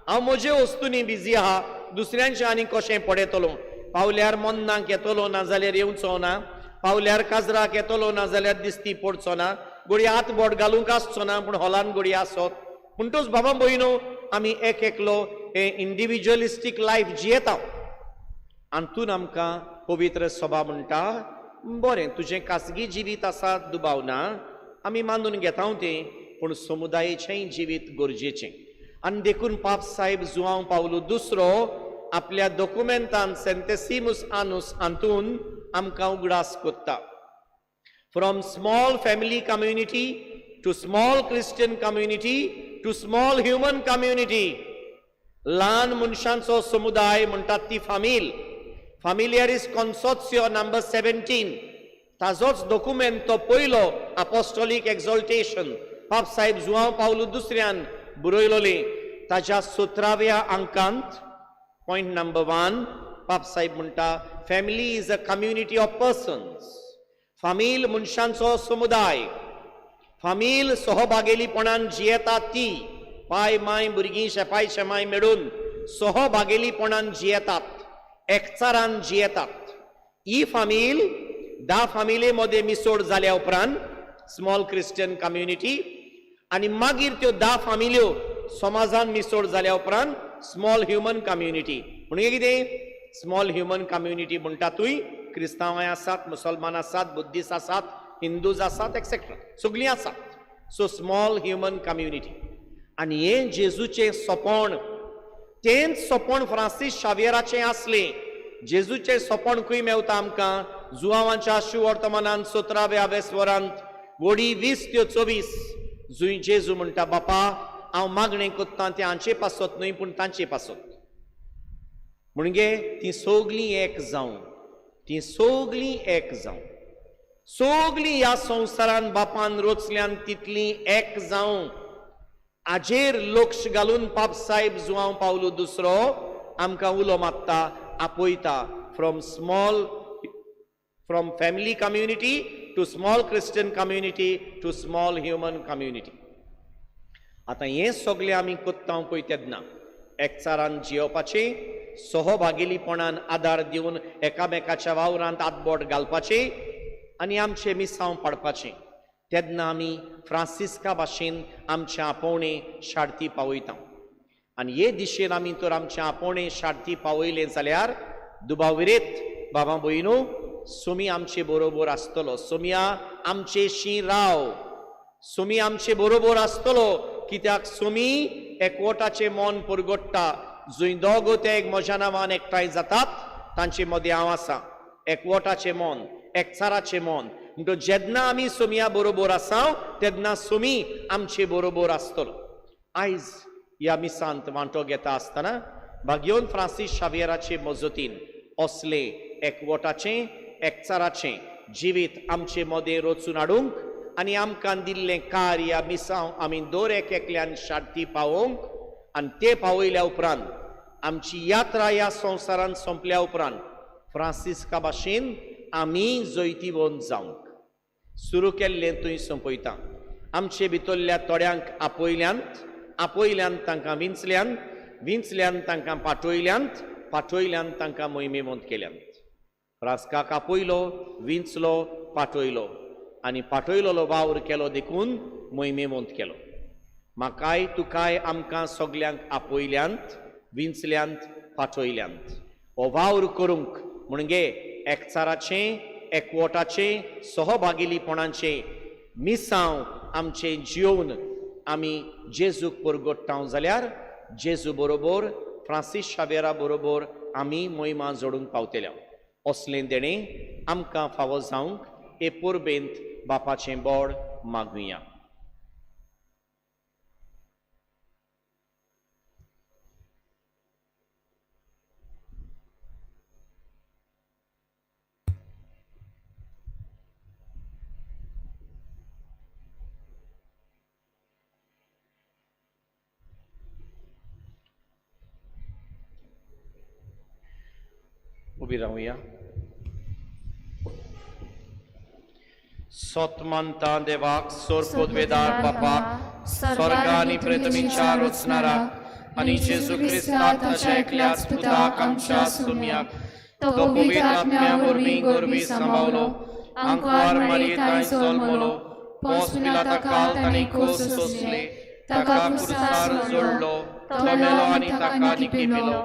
हांव म्हजे वस्तूंनी बिजी आहा, दुसऱ्यांचें आनी कशें पळयतलो. पावल्यार मोन्नाक येतलो ना जाल्यार येवचो ना, पावल्यार काजराक येतलो ना जाल्यार दिसती पडचो ना, घडये हात बोट घालूंक आसचो ना पूण हॉलान घडये आसत. म्हणटूच बाबा भयणो, आमी एक एकलो हे इंडिविज्युअलिस्टीक लायफ जियेता. हातून आमकां पवित्र सभा म्हणटा बरें तुजें खासगी जिवीत आसा दुबाव ना, आमी मानून घेता तें, पूण समुदायाचेंय जिवीत गरजेचें. आनी देखून पाप साहेब जुआंव पावलो II आपल्या डॉक्युमेंटान सेंटेसिमस आनुस हातून आमकां उगडास कोत्ता. From small family community to small Christian community to small human community. ल्हान मनशांचो समुदाय म्हणटात ती फामील. फामिलियारिस कॉन्सोर्टियो नंबर 17 ताजोच डॉक्युमेंट तो पयलो अपोस्टोलीक एक्झॉल्टेशन पाप साहेब जुआंव पावलो II बरयलोलें. ताच्या 17व्या अंकांत पॉयंट नंबर 1 पाप साहेब म्हणटा family is a community of persons. फामील मनशांचो समुदाय. फामील सहभागेलीपणान जियेता ती. पाय माय भुरगीं शेपाय शेमाय मेळून सहभागेलीपणान जियेतात, एकचारान जियेतात. ही फामील 10 फामिले मध्ये मिसळ जाल्या उपरांत स्मॉल क्रिश्चियन कम्युनिटी आनी मागीर त्यो 10 फामिल्यो समाजान मिसळ जाल्या उपरांत स्मॉल ह्युमन कम्युनिटी. म्हणजे कितें? स्मॉल ह्युमन कम्युनिटी म्हणटा तुय क्रिस्तांवांय आसात, मुसलमान आसात, बुद्धिस्ट आसात, हिंदूज आसात, एक्सेट्रा सगळीं आसात. So small human community. आनी हें जेजूचें सोपण, तेंच सोपण फ्रांसीस शावियराचें आसलें. जेजूचें सोपण खंय मेवता आमकां? जुआंवांच्या शुवर्तमानांत 17व्या वेस्वरांत वडी 20 ते 24 जुंय जेजू म्हणटा बापा हांव मागणें कोत्तां तें हांचे पासत न्हय पूण तांचे पासत. म्हणजे ती सगळीं एक जावं, ती सगळीं एक जावं. सगळीं ह्या संवसारान बापान रोचल्यान तितली एक जावं हाजेर लक्ष घालून पाप साहेब जुआंव पावलो दुसरो आमकां उलो मारता आपयता from family community to small Christian community to small human community. आतां हें सगळें आमी कोत्ता पळय तेन्ना एकचारान जियोवपाचें, सहभागिलीपणान आदार दिवन एकामेकाच्या वावरांत आतबोट घालपाचें आनी आमचें मिसांव पाडपाचें. तेन्ना आमी फ्रांसिस्का भाशेन आमचें आपोवणें शार्ती पावयता. आनी हे दिशेन आमी तर आमचें आपोवणें शार्ती पावयलें जाल्यार दुबाविरेत बाबा भयणो सोमी आमचे बरोबर आसतलो. सोमया आमचेशी राव, सोमी आमचे बरोबर आसतलो, कित्याक सोमी एकवटाचें मन परगट्टा. जंय दोग ते म्हज्या नांवान एकठांय जातात तांचे मदें हांव आसा. एकवटाचें मन, एकचाराचें मन. म्हणटो जेन्ना आमी सोमया बरोबर आसा तेन्ना सोमी आमचे बरोबर आसतलो. आयज ह्या मिसांत वांटो घेता आसतना भाग्योन फ्रांसीस शावेराचे मजतीन असले एकवटाचें एकचाराचें जिवीत आमचे मदें रचून हाडूंक आनी आमकां दिल्लें कार्य ह्या मिसांव आमी दर एकल्यान शार्ती पावोवंक आनी ते पावयल्या उपरांत आमची यात्रा ह्या संवसारांत सोंपल्या उपरांत फ्रांसिस्का भाशेन आमी जैतिवंत जावंक. सुरू केल्लें थंय सोंपयता. आमचे भितरल्या थोड्यांक आपयल्यांत तांकां विंचल्यांत तांकां पाठयल्यांत तांकां मोहिमेवंत केल्यांत. फ्रांस्काक आपयलो, विंचलो, पाठयलो आनी पाठयलोलो वावर केलो देखून मोहिमेवंत केलो. म्हाकाय तुकाय आमकां सगल्यांक आपयल्यांत, विंचल्यांत, पाठयल्यांत हो वावर करूंक म्हणजे एकचाराचें, एकवटाचें, सहभागिलीपणाचें मिसांव आमचें जियोवन आमी जेजूक परगट्टाव जाल्यार जेजू बरोबर फ्रांसीस शावेरा बरोबर आमी मोहिमा जोडूंक पावतल्या. असलें देणें आमकां फावो जावंक हे परबेंत बापाचें बोड मागुया. उबी रावया. सोतमानता देवाक सोरपोदवेदार बापाक स्वर्गा आनी प्रथमीच्या रचणाराक आनी जेजू क्रिस्ताक ताच्या एकल्याच पुताक आमच्या सुम्याक तो पवित्र आत्म्या वरवीं गोरवी सांबावलो, आंकवार मारयेंताय जल्मलो, पोंस पिलाता काल ताणें खोस सोंसले, ताका क्रुसार जोडलो, तो मेलो आनी ताका निपिलो,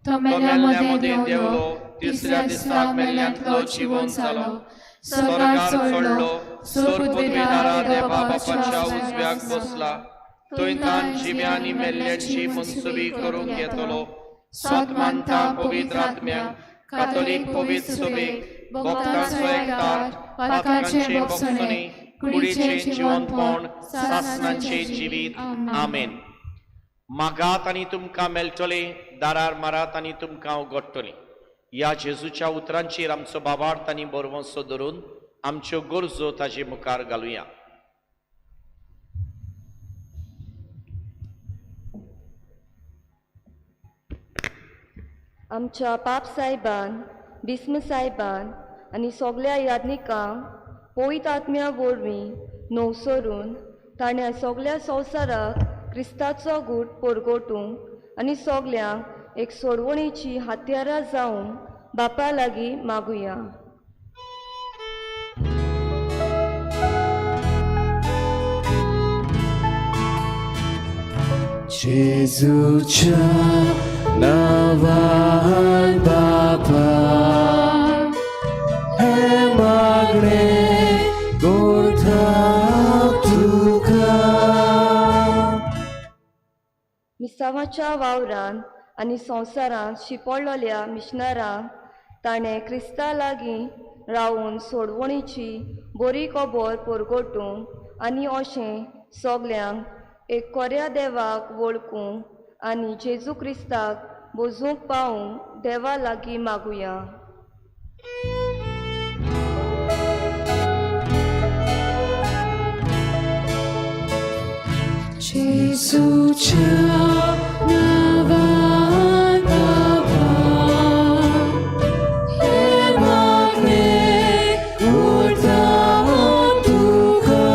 तो मेल्ल्या मदें देंवलो, तिसऱ्या दिसाक मेल्ल्यांतलो जिवंत जालो, स्वर्गार चडलो, सोरपोदवेदारा देवा बापाच्या उजव्याक बसला, थंय तान जिव्यांनी मेल्ल्यांची मनसुबी करूंक येतलो. स्वत मानता पवित्र आत्म्याक, कातोलीक पवित्र सभेक, भक्तांचो एकठांय, पातकांचे भोगसणे, कुडीचें जिवंतपण, सासणांचें जिवीत. आमेन. मागात आनी तुमकां मेळटले, दारार मारात आनी तुमकां उगडटली. ह्या जेजूच्या उतरांचेर आमचो बाबार्थ आनी बरवंसो धरून आमच्यो गरजो ताचे मुखार घालुया. आमच्या पाप साहेबान, बिस्म साहेबान आनी सगल्या यादनिकांक पवित्र आत्म्या वरवीं न्हवसरून ताणें सगल्या संवसाराक क्रिस्ताचो गूट परगटूंक आनी सगल्यांक एक सोडवणेची हात्यारां जावन बापा लागीं मागुया. जेजूच्या नावान बापा हे मागणे करता तुका. मिसावाच्या वावरांत आनी संवसारांत शिपडलेल्या मिशनरांक ताणें क्रिस्ता लागीं रावन सोडवणेची बरी खबर परगटूंक आनी अशें सगल्यांक एक कोऱ्या देवाक वळखूंक आनी जेजू क्रिस्ताक बोजूंक पावूंक देवा लागीं मागुया. 예수च्या 나와 हे मागणे करता तुका.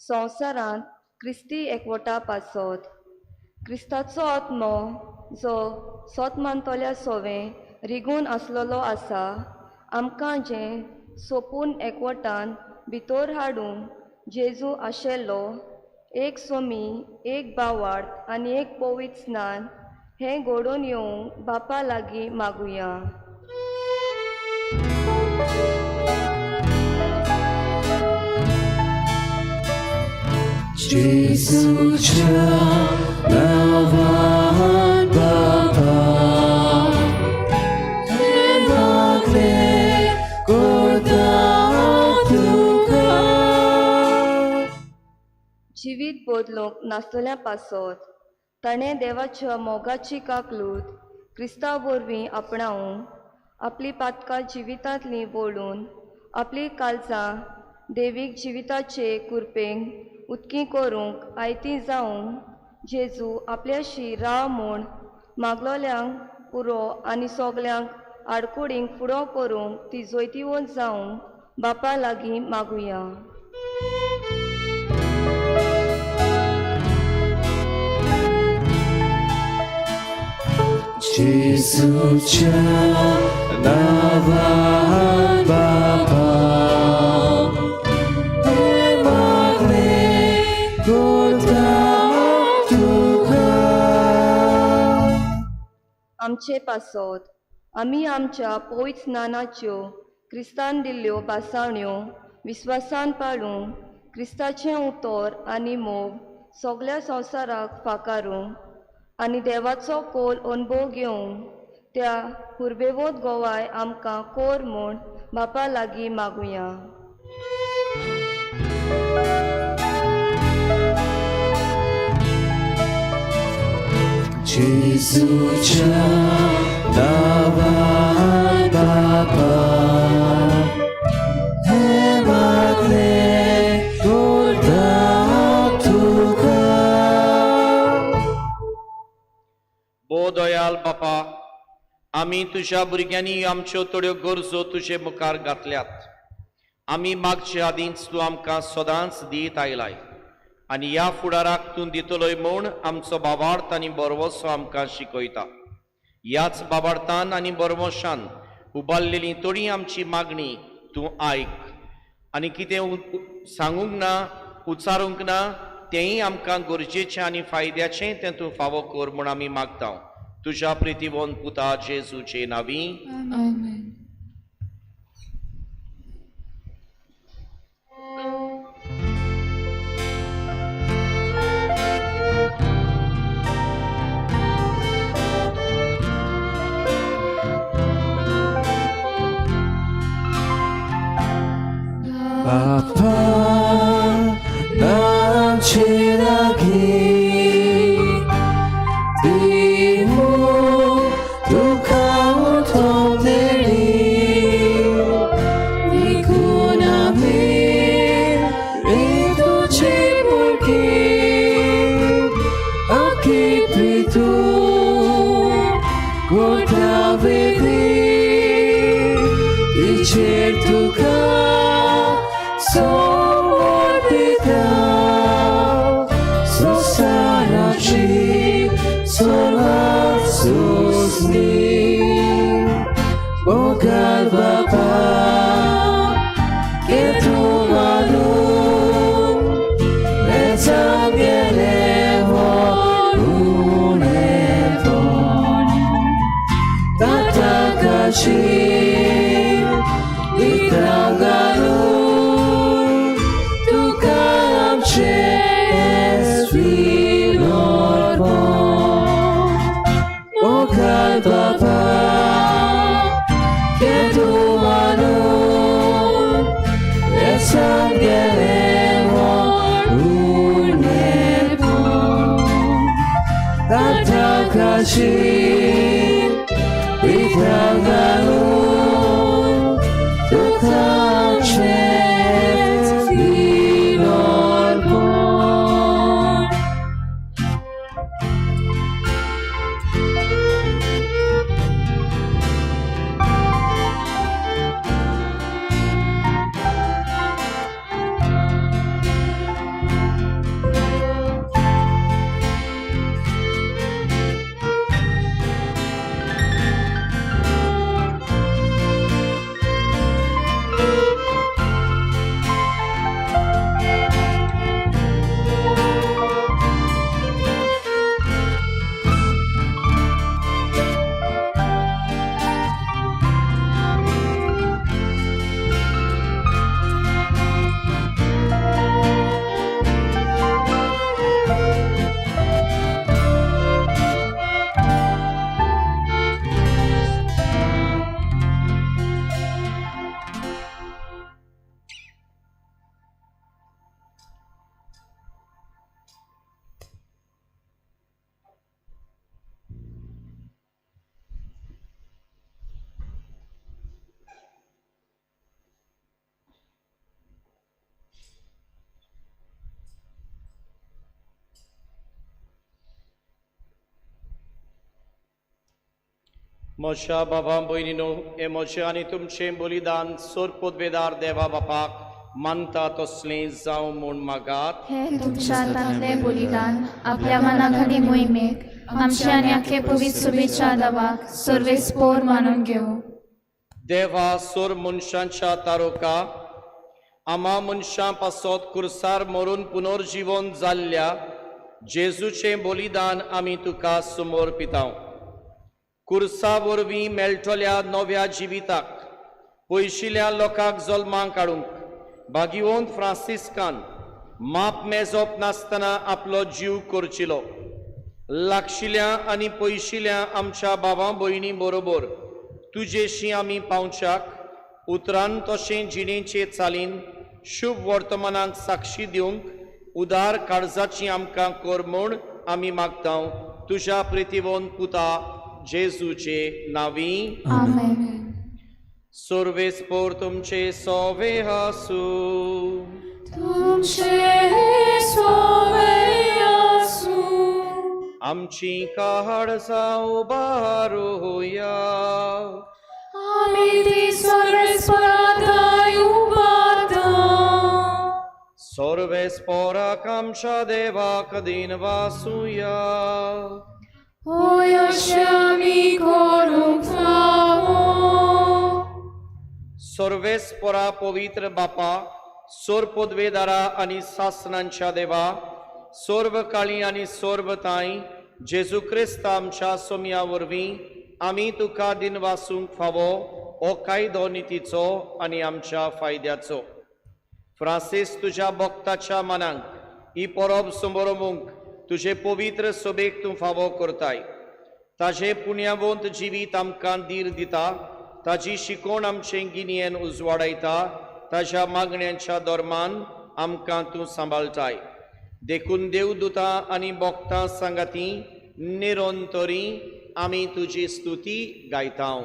संवसारांत क्रिस्ती एकवटा पासत क्रिस्ताचो आत्मो जो सोत मानतोल्या सोवें रिगून आसलोलो आसा आमकां जें सोपून एकवटान भितर हाडूंक जेजू आशेल्लो एक सोमी एक बावार्थ आनी एक पवित्र स्नान हें घडोवन येवंक बापा लागीं मागुया. 예수च्या 나와 바바 हे मागणे करता तुका. जिवीत बदलूंक नासतल्या पासत ताणें देवाच्या मोगाची काकलूत क्रिस्तांव वरवीं आपणावूंक आपली पातकां जिवितांतलीं बोळून आपली काळजां देवीक जिविताचे कुरपेंक उदकी करूंक आयती जावंक जेजू आपल्याशी राव म्हूण मागलोल्यांक पुरो आनी सोगल्यांक आडकुडींक फुडो करूंक ती जोयतीवंत जावंक बापा लागीं मागुया. 예수च्या 나와 바바 हे मागणे करता तुका. आमचे पासत आमी आमच्या पवित्र स्नानाच्यो क्रिस्तान दिल्ल्यो बासावण्यो विस्वासान पाळूंक क्रिस्ताचें उतर आनी मोग सगळ्या संवसाराक फाकारूंक आनी देवाचो कोल अनुभव घेवंक त्या पुर्बेवोत गोवाय आमकां कोर म्हूण बापा लागीं मागुया. 예수च्या 나와 바바 हे मागणे करता तुका. ओ दयाल बापा, आमी तुज्या भुरग्यांनी आमच्यो थोड्यो गरजो तुजे मुखार घातल्यात. आमी मागचे आदींच तूं आमकां सदांच दीत आयलाय आनी ह्या फुडाराक तूं दितलोय म्हूण आमचो बाबार्थ आनी बरवसो आमकां शिकयता. ह्याच बाबार्थान आनी बरवशान उबारलेली थोडी आमची मागणी तूं आयक आनी कितें सांगूंक ना उच्चारूंक ना तेंय आमकां गरजेचें आनी फायद्याचें तें तूं फावो कर म्हूण आमी मागता. तुज्या प्रितीवंत पुता जेजूचे नांवी. आमेन. 바빠 난 지나기 비모 두카오 통들이 니구나미 리도 지불기 아키 프리도 고타베디 이칠 두카 So orbita, so sarachi, so lazusni, Bogal Baba, que tu malum, rezagelevo, unevo, tatakashi, itragalu. Baba, que tu mano esangelevo unevo tatakashi vitragalu tukache vinorbo. म्हज्या बाबा भयणीनो, हे म्हजें आनी तुमचें बलिदान सोर पोदवेदार देवा बापाक मानता तसलें जावं म्हूण मागात. हे तुमच्या हातांतले बलिदान आपल्या मनाखाली मोहिमेक आमचे आनी आख्खे पवित्र सुबेच्या दावाक सर्वेस्पोर मानून घेवं. देवा सोर मनशांच्या तारोका, आमा मनशां पासत कुर्सार मरून पुनर्जीवन जाल्ल्या जेजूचें बलिदान आमी तुका समर्पितांव. कुर्सा वरवीं मेळटल्या नव्या जिविताक पयशिल्ल्या लोकांक जल्माक हाडूंक भागिवंत फ्रांसिस्कान माप मेजप नासतना आपलो जीव करचिलो. लागशिल्ल्या आनी पयशिल्ल्या आमच्या भावां भयणी बरोबर तुजेशी आमी पावच्याक उतरान तशें जिणेचे चालीन शुभ वर्तमानाक साक्षी दिवंक उदार काळजाची आमकां कर म्हूण आमी मागतांव तुज्या प्रितीवंत पुता जेजूचे नांवी. आमेन. सर्वेस्पोर तुमचे सोवे आसूं. तुमचे सोवे आसूं. आमची काळजां उबारुया. आमी ती सर्वेस्परांताय उबारता. सर्वेस्पोराक आमच्या देवाक दिन वासुया. होय अशें आमी करूंक फावो. सर्वेस्परा पवित्र बापा, सोर पोदवेदारा आनी सासणांच्या देवा, सर्वकाळी आनी सर्वताय जेजू क्रिस्त आमच्या सोम्या वरवीं आमी तुका दिन वासूंक फावो हो कायदो नितीचो आनी आमच्या फायद्याचो. फ्रांसीस तुज्या भक्ताच्या मनांक ही परब समोरमूंक तुजे पवित्र सभेक तूं फावो करताय. ताजे पुण्यवंत जिवीत आमकां धीर दिता, ताजी शिकोण आमचे गिन्येन उजवाडायता, ताज्या मागण्यांच्या दरमान आमकां तूं सांबाळटाय. देखून देवदूतां आनी भक्तां सांगाती निरंतरी आमी तुजी स्तुती गायतांव.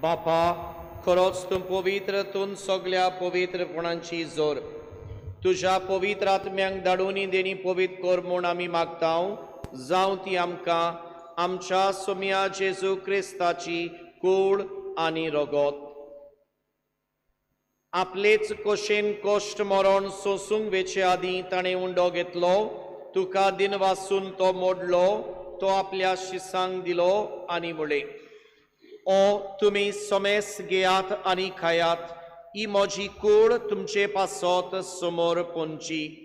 बापा, खरोच तूं पवित्र, तूं सगळ्या पवित्रपणांची जोर. तुज्या पवित्र आत्म्यांक धाडून देणी पवित्र कर म्हूण आमी मागतांव. जावं ती आमकां आमच्या सोम्या जेजू क्रिस्ताची कूड आनी रगत. आपलेच कोशेन कोश्ट मरण सोसूंक वेचे आदीं ताणें उंडो घेतलो. तुका दिन वासून तो मोडलो, तो आपल्या शिसांक दिलो आनी म्हळें, ओ तुमी सोमेस घेयात आनी खायात, ही म्हजी कूड तुमचे पासत समोर पोंची.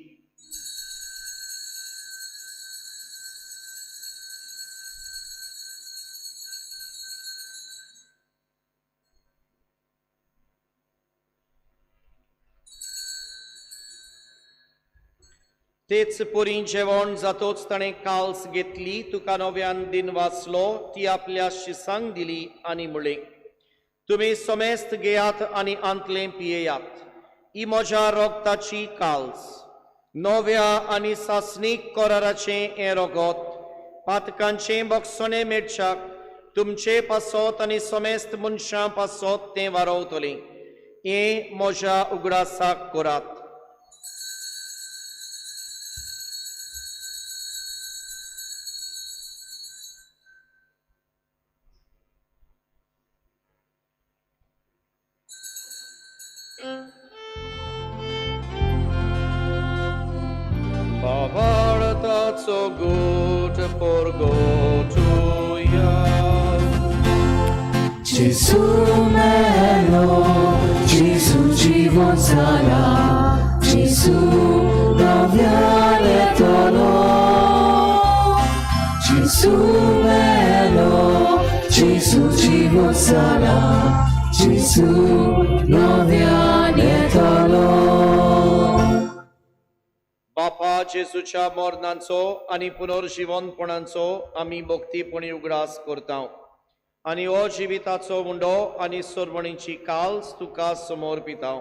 तेच परी जेवण जातोच ताणें काल्स घेतली, तुका नव्यान दिन वाचलो, ती आपल्या शिसांक दिली आनी म्हळें, तुमी सोमेस्त घेयात आनी आंतलें पियेयात. ही म्हज्या रोगताची काल्स नव्या आनी सासणीक कराराचें हें रोगोत पातकांचें बक्षणे मेटशाक तुमचे पासत आनी समेस्त मनशां पासत तें वारवतलें हें म्हज्या उगडासाक करात. Pavartaco gut porgotuja. Gesù melo, Gesù জীবন ছাড়া, Gesù নভিয়ারে তলো. Gesù melo, Gesù জীবন ছাড়া, Gesù নভিয়ারে তলো. बापा जेजूच्या मरणांचो आनी पुनर्जीवनपणांचो आमी भक्तीपणी उगडास करता आनी हो जिविताचो मुंडो आनी सोरवणीची काल्स तुका समर्पिता.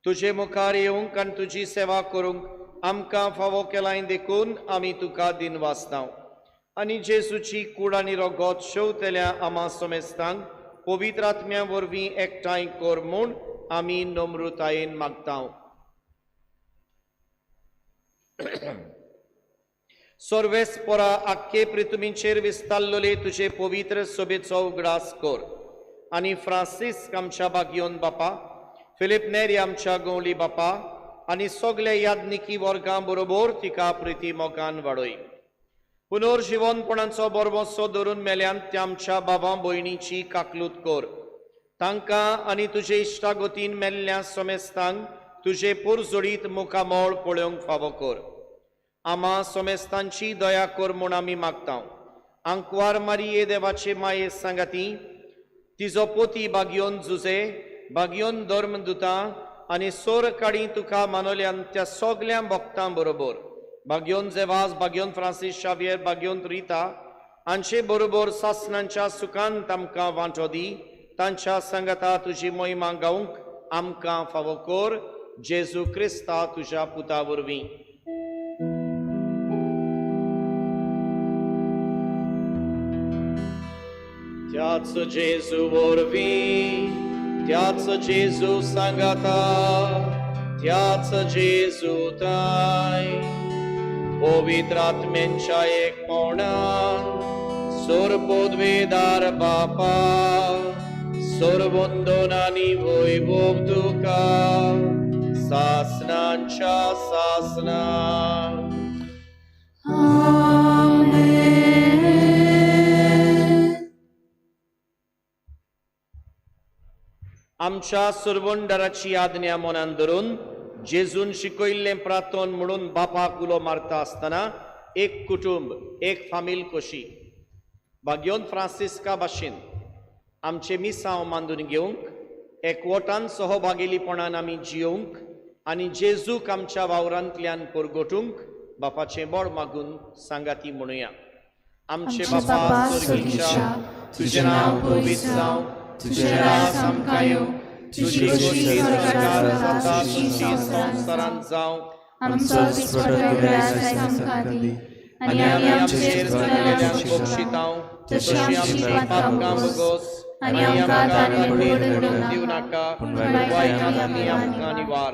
तुजे मुखार येवंक आनी तुजी सेवा करूंक आमकां फावो केलाय देखून आमी तुका दिनवासता आनी जेजूची कूड आनी रोगोत शेवतेल्या आमा समेस्तांक पवित्र आत्म्या वरवीं एकठांय कर म्हूण आमी नम्रतायेन मागता. सर्वेस्परा आख्खे पृथ्वीचेर विस्तारलोले तुजे पवित्र सभेचो उगडास कर आनी फ्रांसीस आमच्या बागयोन बापा, फिलिप नेरी आमच्या गवळी बापा आनी सगळे याज्ञिकी वर्गां बरोबर तिका प्रिती मोगान वाडय. पुनर्जीवनपणाचो बरवसो धरून मेल्यान त्या आमच्या बाबा भयणीची काकलूत कर. तांकां आनी तुजे इश्टागतीन मेल्ल्या समेस्तांक तुजे पुरजोडीत मुखामोळ पळोवंक फावो कर. आमा समेस्तांची दया कर म्हूण आमी मागता. आंकवार मारिये देवाचे माये सांगाती, तिजो पोती बागयोन जुजे, बागयोन धर्मदुतां आनी सोर काडी तुका मानोल्यान त्या सगळ्या भक्तां बरोबर बागयोन जेवास, बागयोन फ्रांसीस शावियर, बागयोन रिता हांचे बरोबर सासणांच्या सुखांत आमकां वांटो दी. तांच्या सांगाता तुजी महिमा गावंक आमकां फावो कर. जेजू क्रिस्ता तुज्या पुता वरवीं. त्याच जेजू वरवीं, त्याच जेजू सांगाता, त्याच जेजू ताय पवित्र आत्म्यांच्या एकपणान सोरपोद्वेदार बापा सोरवंदनानी वैभव तुका सासनांच्या सासना. आमच्या सुरवंडराची आज्ञा मनान धरून जेजून शिकयल्लें प्रार्थन म्हणून बापाक उलो मारता आसतना एक कुटुंब, एक फामील कशी बागयोन फ्रांसिस्का भाशेन आमचे मिसांव मांडून घेवंक, एकवटान सहभागिलीपणान आमी जियोंक आनी जेजूक आमच्या वावरांतल्यान परगटूंक बापाचें बोड मागून सांगाती म्हणुया. आमचे बापा स्वर्गीच्या, तुजें नांव पवित्र जावं, तुजें राज आमकां येवं, तुजी कशी स्वर्गार जाता तशी संवसारांत जावं. आमचो दिसपट्टो राय आमकां दी आनी आमी आमचेर जाल्ल्यांक बक्षितांव तशी आमची पातकां बगोस आनी आमकां ताणें दिवं नाका पूण वायटांतली आमकां निवार.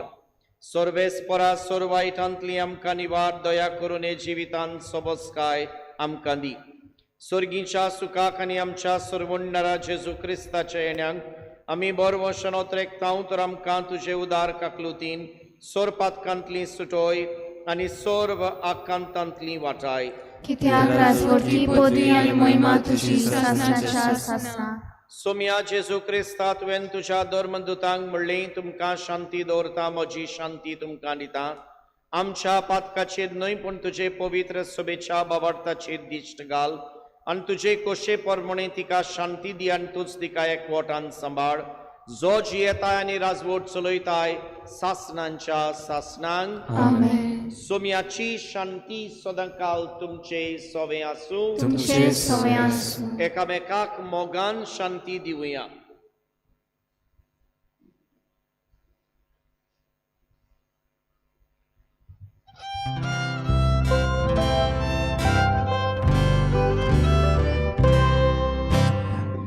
सर्वेस्परा सर्वायटांतली आमकां निवार. दया करून हे जिवितांत सबस्काय आमकां दी. स्वर्गीच्या सुखाक आनी आमच्या सर्वंडरा जेजू क्रिस्ताच्या येण्याक आमी बरवशेन ओतरेकतांव तर आमकां तुजे उदार काकलुतीन सोर पातकांतली सुटोय आनी सोर्व आकांतांतली वाटाय. कित्याक राजवटी पोदी आनी महिमा तुजी सासणाच्या आसा. सोम्या जेजू क्रिस्ता तुवें तुज्या धर्मदुतांक म्हणलें, तुमकां शांती दवरता, म्हजी शांती तुमकां दिता. आमच्या पातकाचेर न्हय पूण तुजे पवित्र सभेच्या बाबार्थाचेर दिश्ट घाल आनी तुजे कोशे परमणे तिका शांती दी आनी तूच तिका एकवटान सांबाळ. जो जियेताय आनी राजवट चलयताय सासणांच्या सासणांक. आमेन. सोम्याची शांती सदांकाल तुमचे सोवे आसूं. तुमचे सवय आसूं. एकामेकाक मोगान शांती दिवया.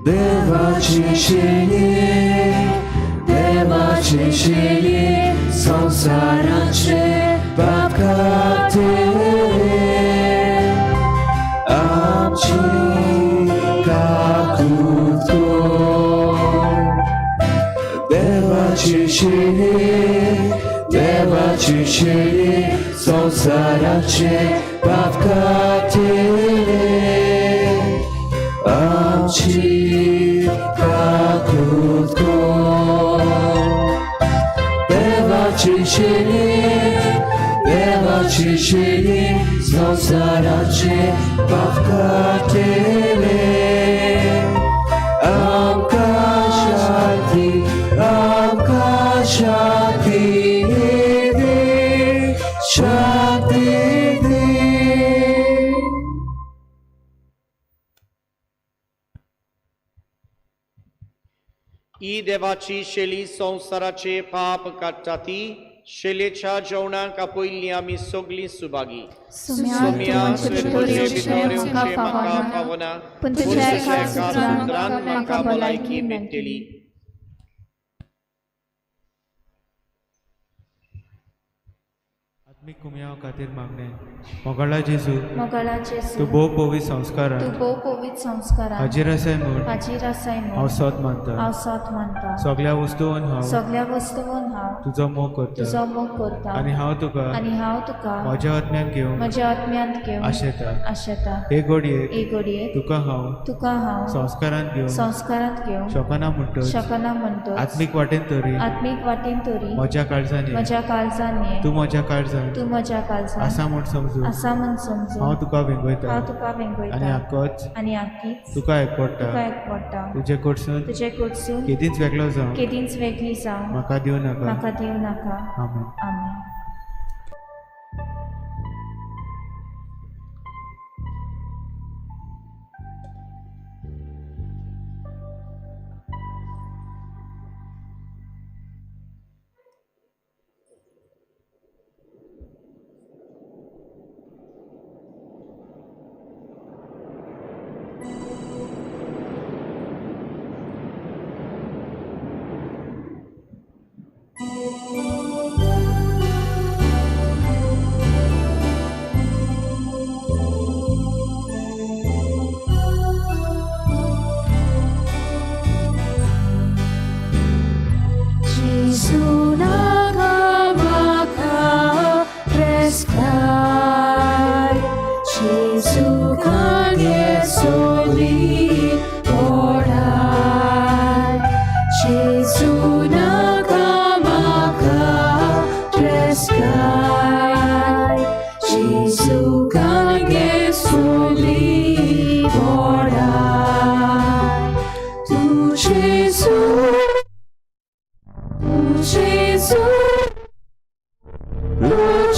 देवाचे शेळये देवाचे शेळये संसाराचे पाप खातेले आमची काकूत कोण देवाचे शेळये संसाराचे पाप खातेले आमची काकूत कोण देवाचे शेळये संसाराचे पाप खातेले आमकां शांती दे शांती दे ही देवाची शेली संसाराचे पाप काडटा ती शेलेच्या जेवणाक पयलीं आमी सगळीं सुभागी सोम्या तुजे भितर येवचें म्हाका फावना पूण तुज्या एका सुत्रान म्हाका भलायकी मेळटली आत्मिक कुमयाव खातीर मागणें मोगाळा जेजू मोगाळा जेजू तूं भोव पवित संस्कारान तूं भोव पवित संस्कारान हाजीर आसाय म्हूण हाजीर आसाय हांव म्हूण सोत मानता हांव सोत मानता सगळ्या वस्तूंन हांव सगळ्या वस्तूंन हांव तुजो मोग करता तुजो मोग करता आनी हांव तुका म्हज्या आत्म्यान घेवन म्हज्या आत्म्यांत घेवन आशेता हे घडयेक एक घडयेक तुका हांव संस्कारांत घेवन शकना म्हणटच आत्मीक वाटेन तरी म्हज्या काळजांनी तूं म्हज्या काळजान तूं म्हज्या काळजांत आसा म्हूण समजून म्हूण समजून हांव तुका वेंगयता हांव तुका वेंगयता आनी आक्कोच आनी आख्खीच तुका एकपडटा एकपडटा तुजे कडसून तुजे कडसून केदींच वेगळो जावं केदींच वेगळी जावं म्हाका दिवं नाका म्हाका दिवं नाका आमेन आमेन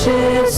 Gesù,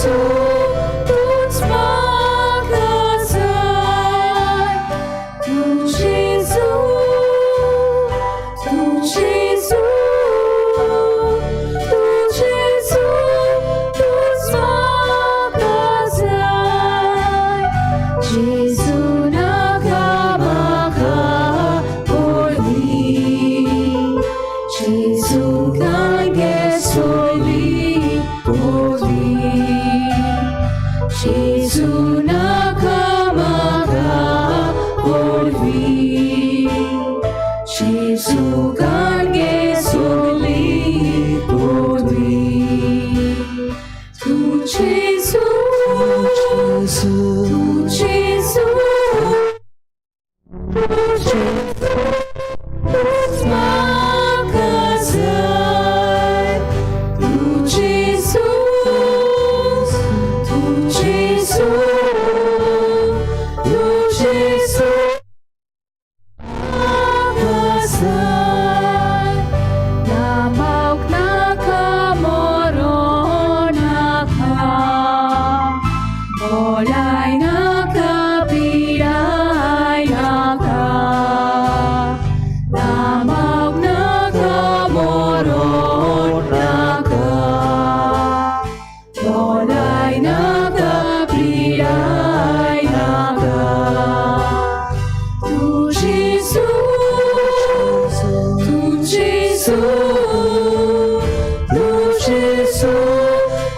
Jesu,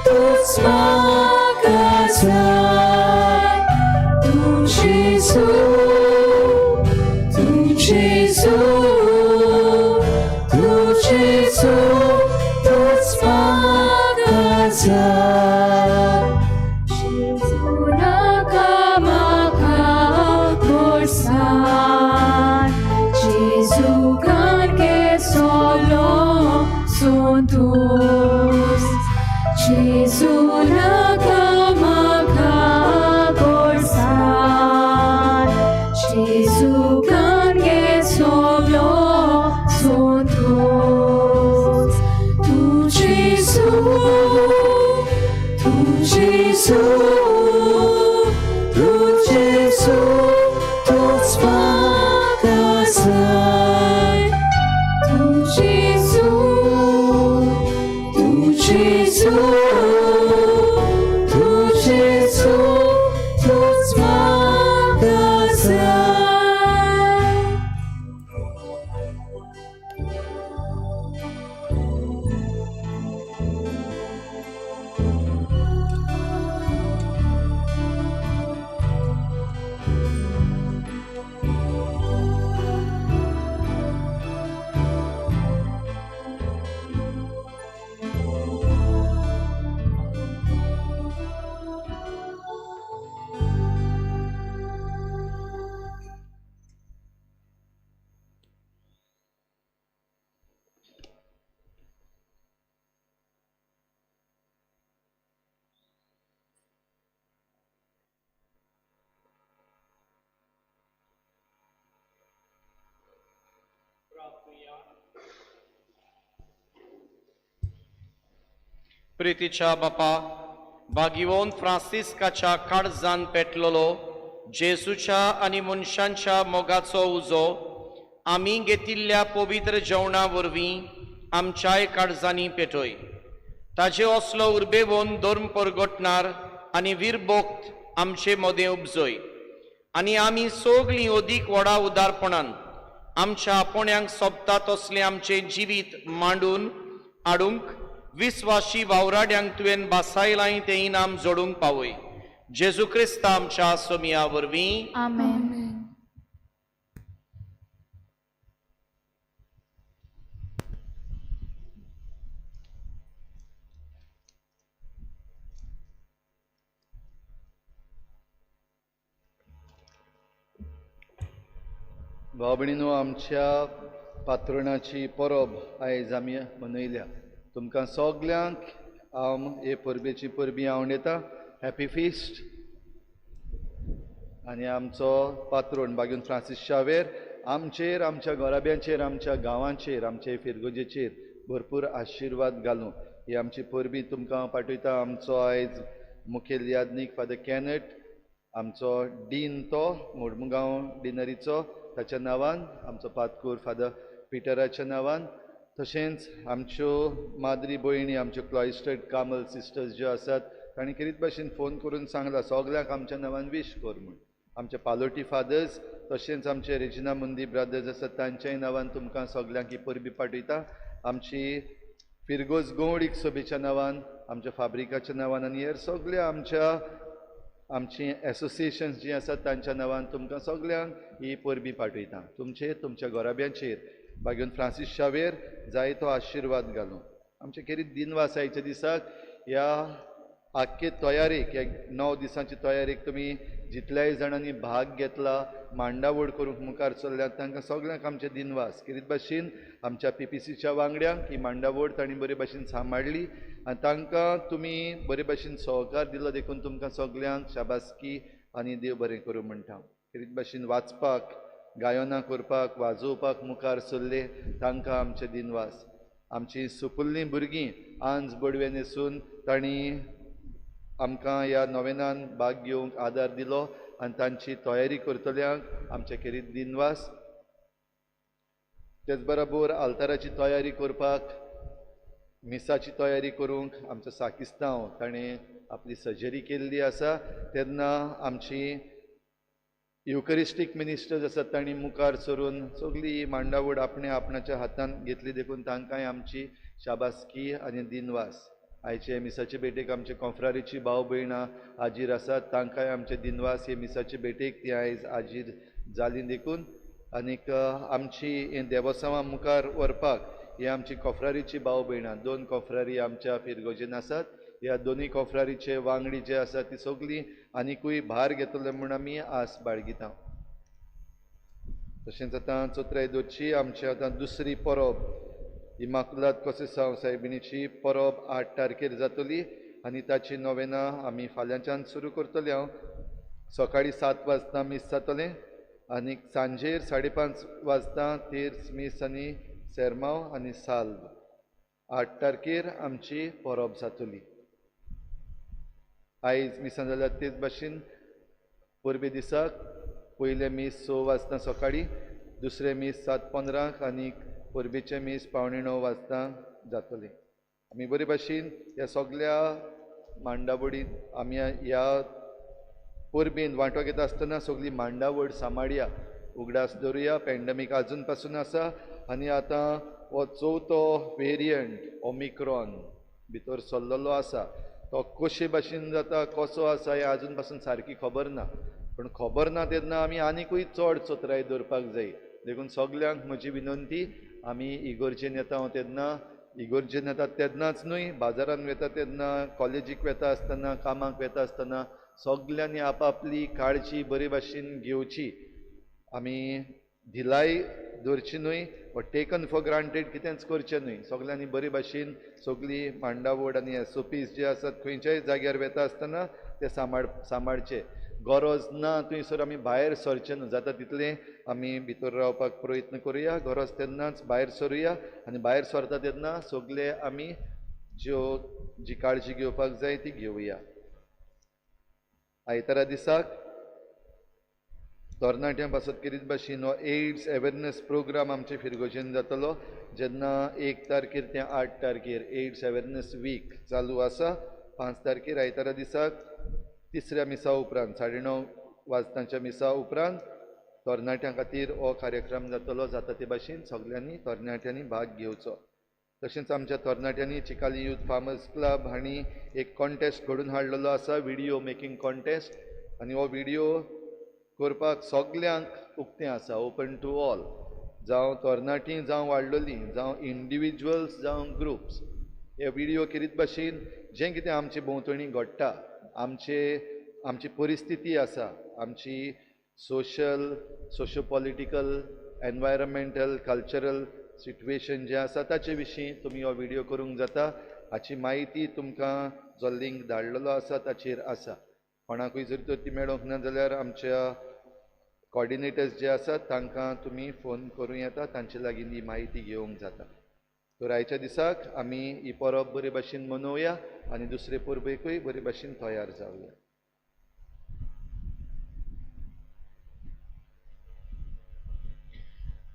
तूच म्हाका जाय. तूं जेजू, तूं जेजू, तूं जेजू, तूच म्हाका जाय. जेजू नाका म्हाका गोडसाण, जेजू गाणगे सोलो संतोष. जेजू नाका म्हाका गोडसाण, जेजू गाणगे सोलो संतोष. तूं जेजू, तूं जेजू, तूं जेजू, तूच म्हाका जाय. तूं जेजू, तूं जेजू, तूं जेजू, तूच म्हाका जाय. प्रितीच्या बापा, भागिवोन फ्रांसिस्काच्या काळजान पेटलेलो जेजूच्या आनी मनशांच्या मोगाचो उजो आमी घेतिल्ल्या पवित्र जेवणा वरवीं आमच्याय काळजांनी पेटय. ताजे असलो उर्बेवोन धर्म परगटणार आनी वीरभोक्त आमचे मोदें उपजय. आनी आमी सगळीं अदीक व्हडा उदारपणान आमच्या आपोण्यांक सोबता तसलें आमचें जिवीत मांडून हाडूंक विस्वासी वावराड्यांक तुवें बासायलाय तें इनाम जोडूंक पावय. जेजू क्रिस्त आमच्या सोमिया वरवीं. आमेन. भाव भयणीनो, आमच्या पात्रोणाची परब आयज आमी मनयल्या. तुमकां सगल्यांक हांव हे परबेची परबीं आवडयता. Happy fist. आनी आमचो पात्रोण भाग्यून फ्रांसीस शावेर आमचेर, आमच्या घोराब्यांचेर, आमच्या गांवांचेर, आमच्या फिरगोजेचेर भरपूर आशिर्वाद घालूं ही आमची परबीं तुमकां पाठयता. आमचो आयज मुखेल यादनीक फादर कॅनट, आमचो डीन तो मोडमुगांव डिनरीचो ताच्या नांवान, आमचो पातकूर फादर पिटराच्या नांवान, तशेंच आमच्यो माद्री भयणी, आमच्यो क्लॉइस्टर्ड कामल सिस्टर्स ज्यो आसात तांणी कितें भाशेन फोन करून सांगला सगल्यांक आमच्या नांवान विश कर म्हूण. आमचे पालोटी फादर्स तशेंच आमचे रेजिना मुंदी ब्रदर्स आसात तांच्याय नांवान तुमकां सगल्यांक ही परबी पाठयता. आमची फिरगोज गवडीक सोबेच्या नांवान, आमच्या फाब्रिकाच्या नांवान आनी हेर सगळ्या आमची एसोसिएशन्स जी आसात तांच्या नांवान तुमकां सगल्यांक ही परबी पाठयता. तुमच्या घोराब्यांचेर भाग्यून फ्रांसीस शावेर जायतो आशिर्वाद घालूं. आमचे खेरीत दिनवास आयच्या दिसाक ह्या आख्खे तयारेक, ह्या 9 दिसांची तयारेक तुमी जितल्याय जाणांनी भाग घेतला, मांडावळ करूंक मुखार चल्ल्यात तांकां सगल्यांक आमचे दिनवास. कितें भाशेन आमच्या PPCच्या वांगड्यांक ही मांडावळ तांणी बरे भाशेन सांबाळली आनी तांकां तुमी बरे भाशेन सहकार दिलो देखून तुमकां सगल्यांक शाबासकी आनी देव बरें करूं म्हणटा. कितें भाशेन वाचपाक, गायनां करपाक, वाजोवपाक मुखार सरले तांकां आमचे दिनवास. आमची सुपुल्लीं भुरगीं आंज बडवे न्हेसून तांणी आमकां ह्या नोवेनान भाग घेवंक आदार दिलो आनी तांची तयारी करतल्यांक आमचे खेरीत दिनवास. तेच बरोबर आल्ताराची तयारी करपाक, मिसाची तयारी करूंक आमचो साकिस्तांव ताणें आपली सर्जरी केल्ली आसा. तेन्ना आमची युकरिस्टीक मिनिस्टर्स आसात तांणी मुखार सरून सगळी मांडावळ आपणाच्या हातान घेतली देखून तांकांय आमची शाबासकी आनी दिनवास. आयचे मिसाचे भेटेक आमचे कॉन्फ्रारीची भाव भयणां हाजीर आसात. तांकांय आमचे दिनवास हे मिसाचे भेटेक ती आयज हाजीर जाली देखून. आनीक आमची हे देवस्थानां मुखार व्हरपाक ही आमची कॉफ्रारीची भाव भयणां 2 कॉफ्रारी आमच्या फिरगोजेन आसात. ह्या दोनूय कॉफ्रारीचे वांगडी जे आसात ती सगळीं आनिकूय भार घेतले म्हूण आमी आस बाळगिता. तशेंच आतां चोत्रायदोची आमची आतां दुसरी परब इमाकुलाद कोसेसांव सायबिणीची परब 8 तारखेर जातली आनी ताची नोवेना आमी फाल्यांच्यान सुरू करतले. सकाळी 7 वाजता मीस जातलें आनीक सांजेर 5:30 वाजता तेर्स मीस आनी सेरमांव आनी साल्व. 8 तारखेर आमची परब जातली. आयज मिसान जाल्यार तेच भाशेन परबे दिसाक पयले मीस 6 वाजता सकाळी, दुसरे मीस 7:15 आनीक परबेचे मीस 8:45 वाजता जातले. आमी बरे भाशेन ह्या सगळ्या मांडावडीन आमी ह्या परबेन वांटो घेता आसतना सगळी मांडावड सांबाळया, उगडास दवरुया. पॅन्डेमीक आजून पासून आसा आनी आतां हो 4थो वेरियंट ओमिक्रॉन भितर सरलेलो आसा. तो कशे भाशेन जाता कसो आसा हें आजून पासून सारकी खबर ना. पूण खबर ना तेन्ना आमी आनिकूय चड चोत्राय दवरपाक जाय. देखून सगल्यांक म्हजी विनंती, आमी इगर्जेन येता तेन्ना इगर्जेन येतात तेन्नाच न्हय, बाजारान वता तेन्ना, कॉलेजीक वता आसतना, कामाक वता आसतना सगल्यांनी आपापली काळजी बरे भाशेन घेवची. आमी धिलाय दवरची न्हय, वा टेकन फॉर ग्रांटेड कितेंच करचें न्हय. सगल्यांनी बरे भाशेन सगळी मांडावड आनी SOPs जे आसात खंयच्याय जाग्यार वता आसतना ते सांबाळचे. गरज ना थंयसर आमी भायर सरचे न्हय. जाता तितलें आमी भितर रावपाक प्रयत्न करुया. गरज तेन्नाच भायर सरुया आनी भायर सरता तेन्ना सगळे आमी जी काळजी घेवपाक जाय ती घेवया. आयतारा दिसाक तरणाट्यां पासत करीत भाशेन हो एड्स अवेरनेस प्रोग्राम आमचे फिरगोजेन जातलो, जेन्ना 1 तारखेर ते 8 तारखेर एड्स अवेरनेस वीक चालू आसा. 5 तारखेर आयतारा दिसाक तिसऱ्या मिसा उपरांत 9:30 वाजताच्या मिसा उपरांत तरणाट्यां खातीर हो कार्यक्रम जातलो. जाता ते भाशेन सगल्यांनी तरणाट्यांनी भाग घेवचो. तशेंच आमच्या तरणाट्यांनी चिकाली यूथ फार्मर्स क्लब हांणी एक कॉन्टेस्ट घडोवन हाडलेलो आसा, व्हिडिओ मेकींग कॉन्टेस्ट. आनी हो व्हिडिओ करपाक सगल्यांक उक्तें आसा, ओपन टू ऑल. जावं तरणाटीं जावं वाडलोलीं, जावं इंडिविज्युअल्स जावं ग्रुप्स. हे व्हिडिओ करीत भाशेन जें कितें आमचे भोंवतणी घडटा, आमची परिस्थिती आसा, आमची socio political, environmental, cultural situation जें आसा ताचे विशीं तुमी हो व्हिडिओ करूंक जाता. हाची म्हायती तुमकां जो लिंक धाडलेलो आसा ताचेर आसा. कोणाकूय जर तर ती मेळोंक ना जाल्यार आमच्या कॉर्डिनेटर्स जे आसात तांकां तुमी फोन करूं येता, तांचे लागीं ही म्हायती घेवंक जाता. तर आयच्या दिसाक आमी ही परब बरे भाशेन मनोवया आनी दुसरे परबेकूय बरे भाशेन तयार जावया.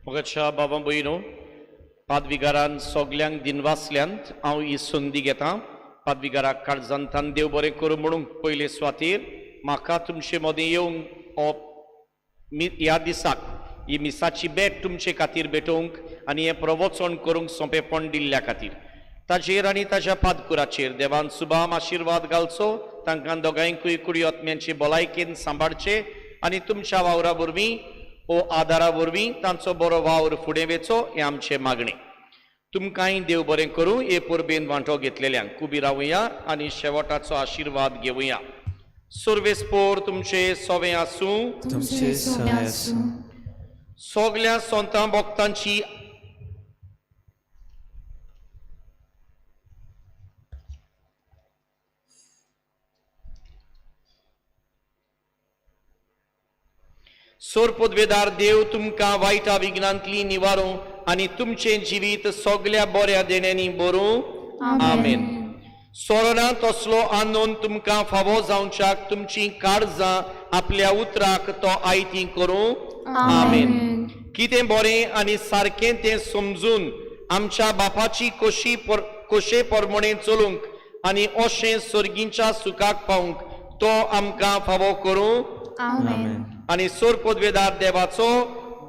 मोगाच्या बाबा भयणो, पादविगारान सगल्यांक दिनवासल्यांत हांव ही संदी घेतां. पादविगाराक काळजांतान देव बरें करूं म्हणून पयले सुवातेर म्हाका तुमचे मदें येवंक ह्या दिसाक ही मिसाची भेट तुमचे खातीर भेटोवंक आनी हें प्रवचन करूंक सोंपेपण दिल्ल्या खातीर ताचेर आनी ताच्या पादकुराचेर देवान सुभाम आशिर्वाद घालचो. तांकां दोगांयकूय कुडी आत्म्यांचे भलायकेन सांबाळचे आनी तुमच्या वावरा वरवीं ओ आदारा वरवीं तांचो बरो वावर फुडें वेचो हें आमचें मागणें. तुमकांय देव बरें करूं. हे परबेन वांटो घेतलेल्यांक उबी रावया आनी शेवटाचो आशिर्वाद घेवया. सर्वेस्पोर तुमचे सोवें आसूं. तुमचे सोवें आसूं. सगल्या सोंतां भक्तांची सोर पदवेदार देव तुमकां वायटा विघ्नांतली निवारो आनी तुमचें जिवीत सगल्या बऱ्या देण्यांनी भरूं. आमेन. सोरनांत असलो आनंद तुमकां फावो जावच्याक तुमची काळजां आपल्या उतराक तो आयती करूं. आमेन. कितें बरें आनी सारकें तें समजून आमच्या बापाची कोशे परमणे चलूंक आनी अशें सर्गींच्या सुखाक पावंक तो आमकां फावो करूं. आमेन. आनी सोर पदवेदार देवाचो,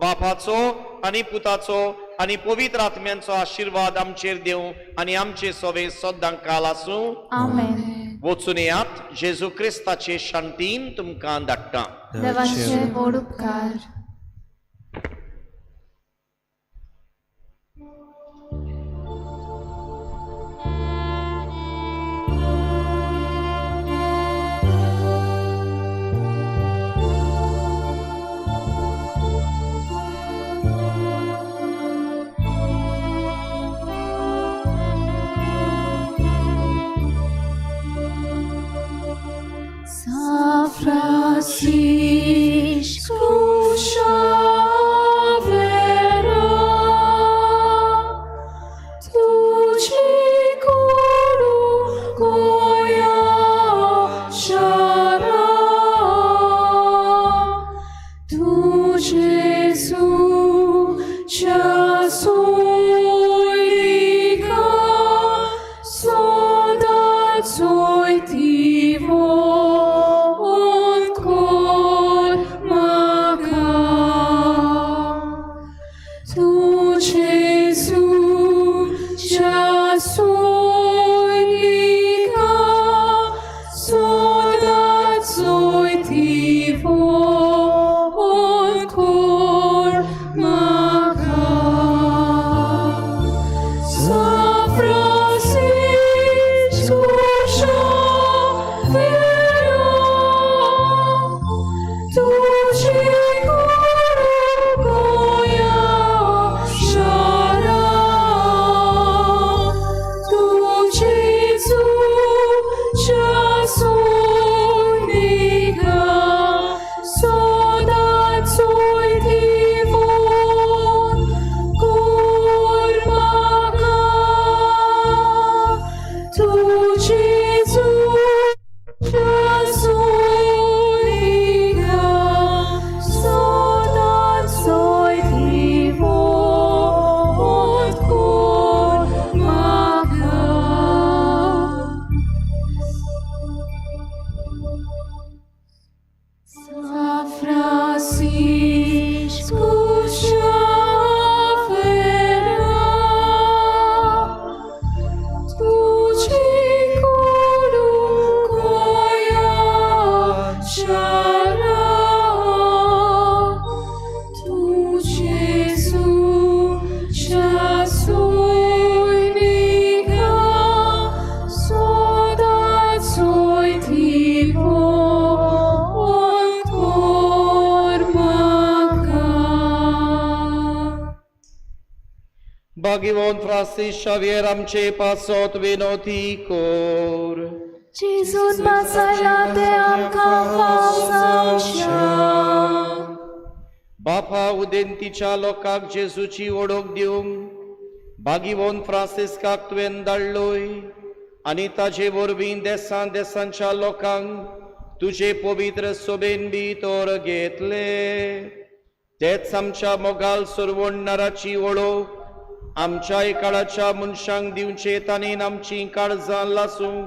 बापाचो आनी पुताचो आनी पवित्र आत्म्यांचो आशीर्वाद आमचेर देव आनी आमचे सवे सद्दां काल आसूं आमेन. वचून येयात. जेजू क्रिस्ताचे शांतीन तुमकां धाडटा. देवाचे व्हड उपकार. San Francisco Xaviera, tu ci curu goia shara, tu Gesù ci soica, sodat soitivo. भाग्यवान फ्रांसीस शावियर आमचे पासत विनोती कोर. जेजून बासायला ते आमकां फावसावच्या. बापा उदेंतीच्या लोकांक जेजूची ओळख दिवंक भाग्यवान फ्रांसिस्काक तुवें धाडलोय आनी ताचे वरवीं देसान देसांच्या लोकांक तुजे पवित्र सोबेन भितर घेतले. तेच आमच्या मोगाल सुरवणाराची ओळख आमच्या काळाच्या मनशांक दिवचे ताणेन आमची काळजां लासूं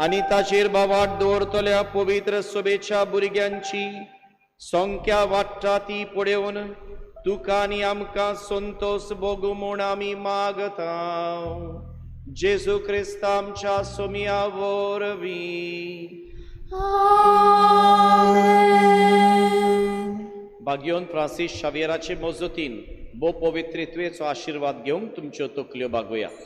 आनी ताचेर बावाट दवरतल्या पवित्र सोबेच्या भुरग्यांची संख्या वाडटा ती पळोवन तुका आनी आमकां संतोष भोगू म्हूण आमी मागता. जेजू क्रिस्त आमच्या सोमिया वरवीं. भाग्यवान फ्रांसीस शावियराचे मजतीन बो पवित्रित्वेचो आशीर्वाद घेवंक तुमच्यो तकल्यो बागोयात.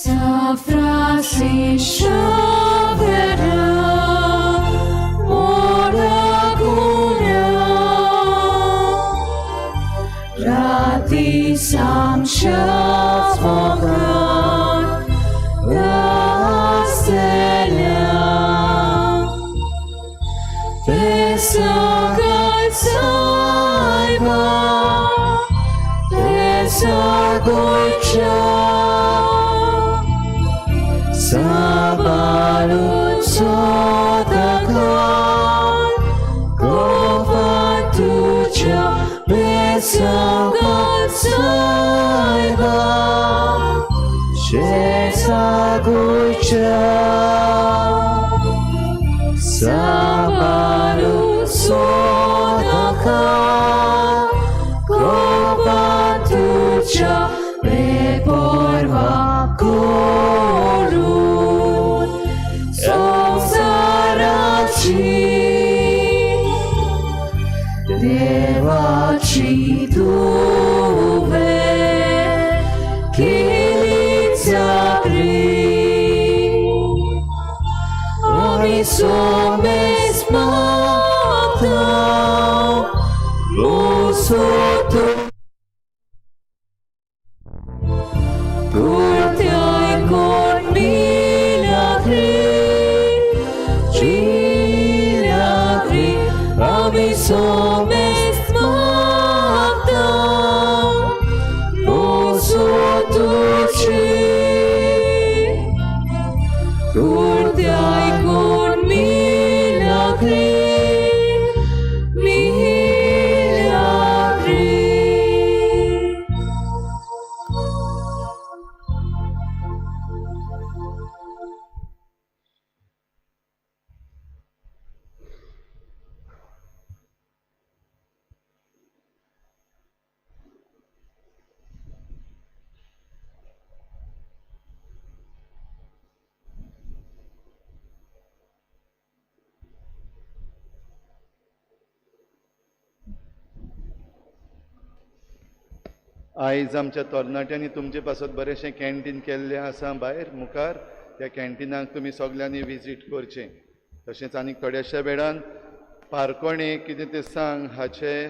San Francisco Xaviera, Moraguna, Rati sam Shavmogan, Rastelia, Pesagat Saiba, Pesagat गोंयच्या सांबाळून सदांकाळ गोवान तुज्या बेसांगात सायबा शेजा गोंयच्या सांबाळून सदांकाळ गोवान तुज्या बेपरवा करून संसाराची देवाची तुवें केली चाकरी आमी सोमेस मागता मोसोतो Curteai con milagri, ami somes magda, moso tuci. Curteai con milagri. आयज आमच्या तरणाट्यांनी तुमचे पासत बरेशें कॅन्टीन केल्लें आसा भायर मुखार त्या कॅन्टिनाक तुमी सगल्यांनी विजीट करचें तशेंच आनीक थोड्याशा वेळान पारकोणें कितें तें सांग हाचे